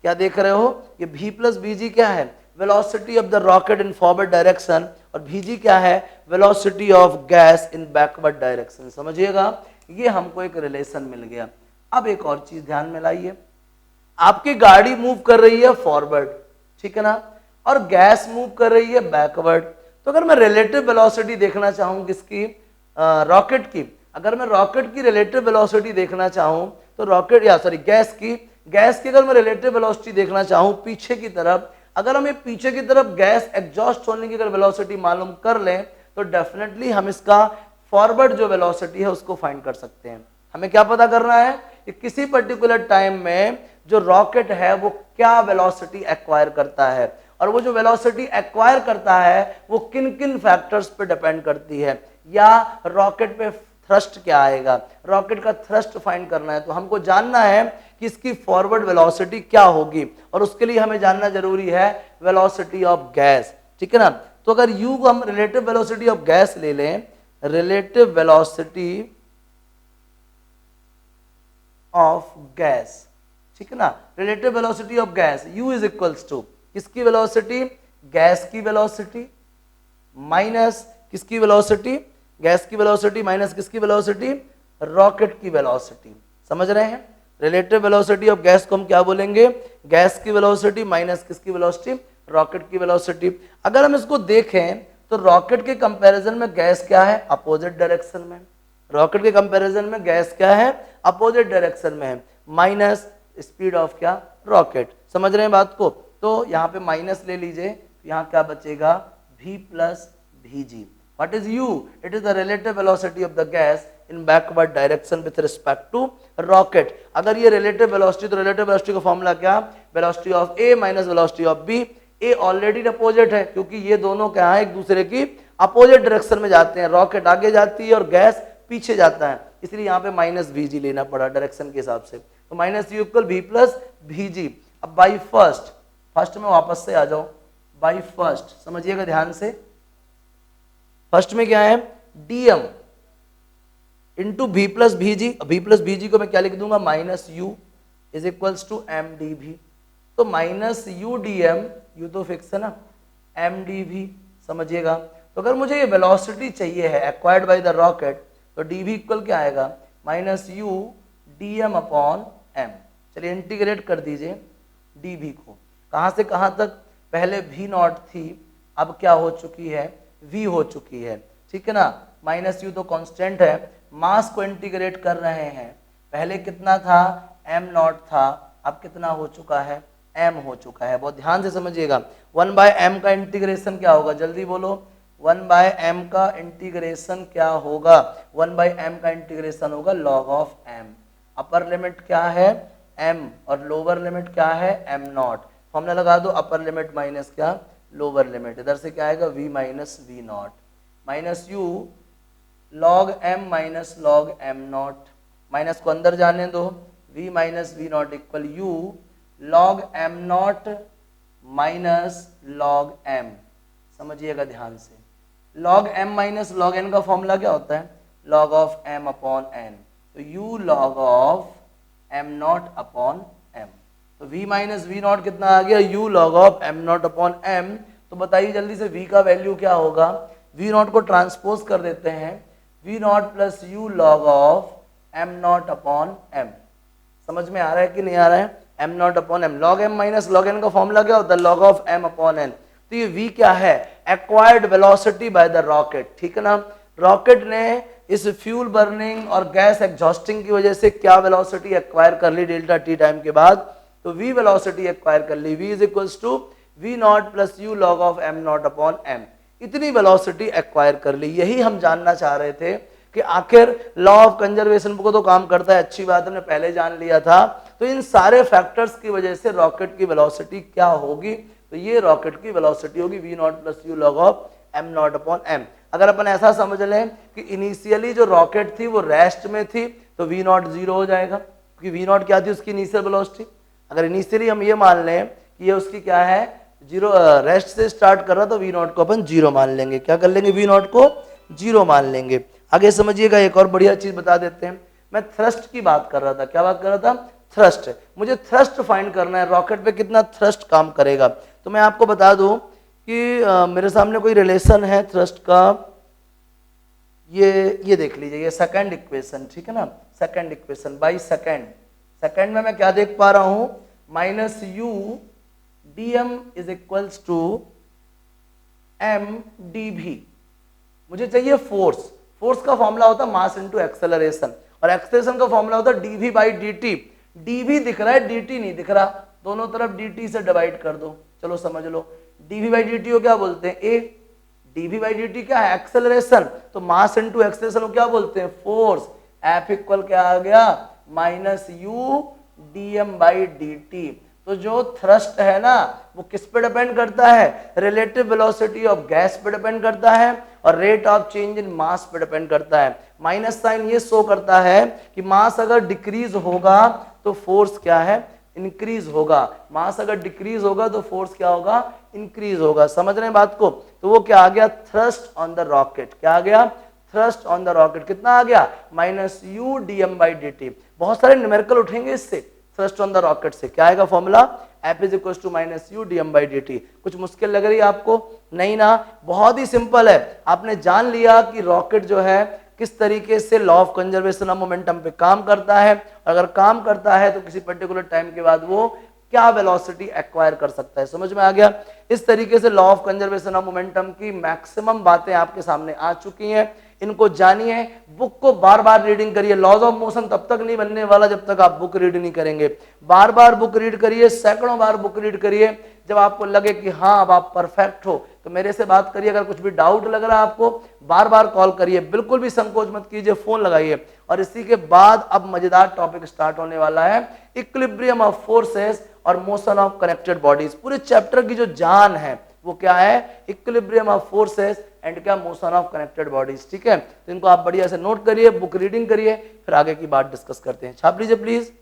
क्या देख रहे हो, ये v प्लस वी जी क्या है, velocity of the rocket in forward direction, और Vg क्या है, velocity of gas in backward direction. समझिएगा, ये हमको एक रिलेशन मिल गया। अब एक और चीज ध्यान में लाइए, आपकी गाड़ी मूव कर रही है फॉरवर्ड, ठीक है ना, और गैस मूव कर रही है बैकवर्ड। तो अगर मैं रिलेटिव वेलोसिटी देखना चाहूँ किसकी, रॉकेट की, अगर मैं रॉकेट की रिलेटिव वेलोसिटी देखना चाहूँ तो रॉकेट या सॉरी गैस की अगर मैं रिलेटिव वेलोसिटी देखना चाहूँ पीछे की तरफ, अगर हमें पीछे की तरफ गैस एग्जॉस्ट होने की अगर वेलोसिटी मालूम कर लें तो डेफिनेटली हम इसका फॉरवर्ड जो वेलोसिटी है उसको फाइंड कर सकते हैं। हमें क्या पता करना है कि किसी पर्टिकुलर टाइम में जो रॉकेट है वो क्या वेलोसिटी एक्वायर करता है, और वो जो वेलोसिटी एक्वायर करता है वो किन किन फैक्टर्स पे डिपेंड करती है, या रॉकेट पे थ्रस्ट क्या आएगा, रॉकेट का थ्रस्ट फाइंड करना है। तो हमको जानना है कि इसकी फॉरवर्ड वेलोसिटी क्या होगी, और उसके लिए हमें जानना जरूरी है वेलोसिटी ऑफ गैस, ठीक है ना। तो अगर u को हम रिलेटिव वेलोसिटी ऑफ गैस ले लें, रिलेटिव वेलोसिटी ऑफ गैस, ठीक है ना, relative velocity of gas u is equals to किसकी वेलोसिटी, गैस की वेलोसिटी माइनस किसकी वेलोसिटी, गैस की वेलोसिटी माइनस किसकी वेलोसिटी, रॉकेट की वेलोसिटी। समझ रहे हैं, रिलेटिव वेलोसिटी ऑफ गैस को हम क्या बोलेंगे, गैस की वेलोसिटी माइनस किसकी वेलोसिटी, रॉकेट की वेलोसिटी। अगर हम इसको देखें तो रॉकेट के कंपैरिजन में गैस क्या है, अपोजिट डायरेक्शन में, रॉकेट के कंपैरिजन में गैस क्या है, अपोजिट डायरेक्शन में है, माइनस स्पीड ऑफ क्या, रॉकेट। समझ रहे हैं बात को। तो यहाँ पे माइनस ले लीजिए, यहाँ क्या बचेगा, v plus vg। What is u? It is the relative velocity of the gas in backward direction with respect to rocket. अगर ये relative velocity, तो relative velocity का फॉर्मूला क्या, velocity of a minus velocity of b। a already opposite है क्योंकि ये दोनों क्या है, एक दूसरे की अपोजिट डायरेक्शन में जाते हैं, रॉकेट आगे जाती है और गैस पीछे जाता है, इसलिए यहाँ पे माइनस vg लेना पड़ा डायरेक्शन के हिसाब से। तो minus you equal v plus vg। अब बाई फर्स्ट में वापस से आ जाओ, बाई फर्स्ट समझिएगा ध्यान से, फर्स्ट में क्या है, dm into v plus v g को मैं क्या लिख दूंगा, minus u is equals to m d v. तो minus u d m, u तो फिक्स है ना, एम डी भी, समझिएगा। तो अगर मुझे ये वेलोसिटी चाहिए है एक्वायर्ड बाय द रॉकेट, तो डी भी इक्वल क्या आएगा, minus u d m upon m. चलिए इंटीग्रेट कर दीजिए डी भी को, कहाँ से कहाँ तक, पहले वी नॉट थी, अब क्या हो चुकी है, v हो चुकी है, ठीक है ना। माइनस यू तो कांस्टेंट है, मास को इंटीग्रेट कर रहे हैं, पहले कितना था, m नॉट था, अब कितना हो चुका है, m हो चुका है। बहुत ध्यान से समझिएगा, 1/m का इंटीग्रेशन क्या होगा, जल्दी बोलो, 1/m का इंटीग्रेशन क्या होगा, 1/m का इंटीग्रेशन होगा log of m। Upper limit क्या है, m, और लोअर लिमिट क्या है, m नॉट। फॉर्मूला लगा दो, अपर लिमिट माइनस क्या, लोअर लिमिट, इधर से क्या आएगा, v minus v not, minus u log m minus log m not, minus को अंदर जाने दो, v minus v not equal u log m not minus log m। समझिएगा ध्यान से, log m minus log n का फॉर्मूला क्या होता है, log of m upon n। तो u log of m not upon m। तो v माइनस वी नॉट कितना आ गया, u log of m not upon m। तो बताइए जल्दी से v का वैल्यू क्या होगा, v नॉट को ट्रांसपोज कर देते हैं, v not plus u log of m not upon m। समझ में आ रहा है कि नहीं आ रहा है, m not upon m, log m minus log n का फॉर्मूला क्या होता है, log of m upon n। तो ये v क्या है, acquired velocity bye the rocket, ठीक है ना। रॉकेट ने इस फ्यूल बर्निंग और गैस एग्जॉस्टिंग की वजह से क्या वेलोसिटी एक्वायर कर ली डेल्टा टी टाइम के बाद, तो v वेलोसिटी एक्वायर कर ली, v is equals to v not plus u log of m not upon m। इतनी वेलोसिटी एक्वायर कर ली। यही हम जानना चाह रहे थे कि आखिर लॉ ऑफ कंजर्वेशन को तो काम करता है, अच्छी बात हमने पहले जान लिया था। तो इन सारे फैक्टर्स की वजह से रॉकेट की वेलोसिटी क्या होगी, तो ये रॉकेट की वेलोसिटी होगी v not plus u log of m not upon m। अगर अपन ऐसा समझ लें कि इनिशियली जो रॉकेट थी वो रेस्ट में थी, तो v नॉट जीरो हो जाएगा, क्योंकि v नॉट क्या थी, उसकी इनिशियल वेलोसिटी। अगर इनिशियली हम ये मान लें कि ये उसकी क्या है, जीरो, रेस्ट से स्टार्ट कर रहा, तो v नॉट को अपन जीरो मान लेंगे, क्या कर लेंगे, v नॉट को जीरो मान लेंगे। आगे समझिएगा, एक और बढ़िया चीज बता देते हैं, मैं थ्रस्ट की बात कर रहा था, क्या बात कर रहा था, थ्रस्ट। मुझे थ्रस्ट फाइंड करना है, रॉकेट पे कितना थ्रस्ट काम करेगा। तो मैं आपको बता दूं कि मेरे सामने कोई रिलेशन है थ्रस्ट का, ये देख लीजिए, ये सेकंड इक्वेशन, ठीक है ना, सेकंड इक्वेशन बाई सेकंड में मैं क्या देख पा रहा हूं, minus u d m is equals to m d भी। मुझे चाहिए फोर्स का फॉर्मूला होता है मास इनटू एक्सेलरेशन, और एक्सेलरेशन का फॉर्मूला होता है डीवी बाई डी। डीवी दिख रहा है, dt नहीं दिख रहा, दोनों तरफ dt से डिवाइड कर दो, चलो समझ लो, dv बाई dt को क्या बोलते हैं, a, dv बाई dt क्या है, एक्सेलरेशन, तो मास इनटू एक्सेलरेशन को क्या बोलते हैं, फोर्स। F इक्वल क्या आ गया, minus u d m by d t. तो जो थ्रस्ट है ना, वो किस पे डिपेंड करता है, रिलेटिव वेलोसिटी ऑफ गैस पे डिपेंड करता है, और रेट ऑफ चेंज इन मास पे डिपेंड करता है। माइनस साइन ये शो करता है कि मास अगर डिक्रीज होगा तो फोर्स क्या है, इंक्रीज होगा। मास अगर डिक्रीज होगा तो फोर्स क्या होगा, इंक्रीज होगा। समझ रहे हैं बात को? तो वो क्या आ गया, थ्रस्ट ऑन द रॉकेट। क्या आ गया, थ्रस्ट ऑन द रॉकेट। कितना आ गया, minus u dm by dt। बहुत सारे न्यूमेरिकल उठेंगे इससे, थ्रस्ट ऑन द रॉकेट से। क्या आएगा formula, F is equal to minus u dm by dt। कुछ मुश्किल लग रही है आपको? नहीं ना, बहुत ही सिंपल है। आपने जान लिया कि रॉकेट जो है किस तरीके से law of conservation of momentum पे काम करता है। अगर काम करता है तो किसी पर्टिकुलर टाइम के बाद वो क्या वेलोसिटी एक्वायर कर सकता है। समझ में आ गया? इस तरीके से law of conservation of momentum की मैक्सिमम बातें आपके सामने आ चुकी हैं। इनको जानिए, बुक को बार बार रीडिंग करिए। लॉज ऑफ मोशन तब तक नहीं बनने वाला जब तक आप बुक रीड नहीं करेंगे। बार बार बुक रीड करिए, सैकड़ों बार बुक रीड करिए। जब आपको लगे कि हाँ अब आप परफेक्ट हो तो मेरे से बात करिए। अगर कुछ भी डाउट लग रहा है आपको, बार बार कॉल करिए, बिल्कुल भी संकोच मत कीजिए, फोन लगाइए। और इसी के बाद अब मजेदार टॉपिक स्टार्ट होने वाला है, इक्विलिब्रियम ऑफ फोर्सेस और मोशन ऑफ कनेक्टेड बॉडीज। पूरे चैप्टर की जो जान है वो क्या है, इक्विलिब्रियम ऑफ फोर्सेस एंड क्या, मोशन ऑफ कनेक्टेड बॉडीज। ठीक है, तो इनको आप बढ़िया से नोट करिए, बुक रीडिंग करिए, फिर आगे की बात डिस्कस करते हैं। छाप लीजिए प्लीज।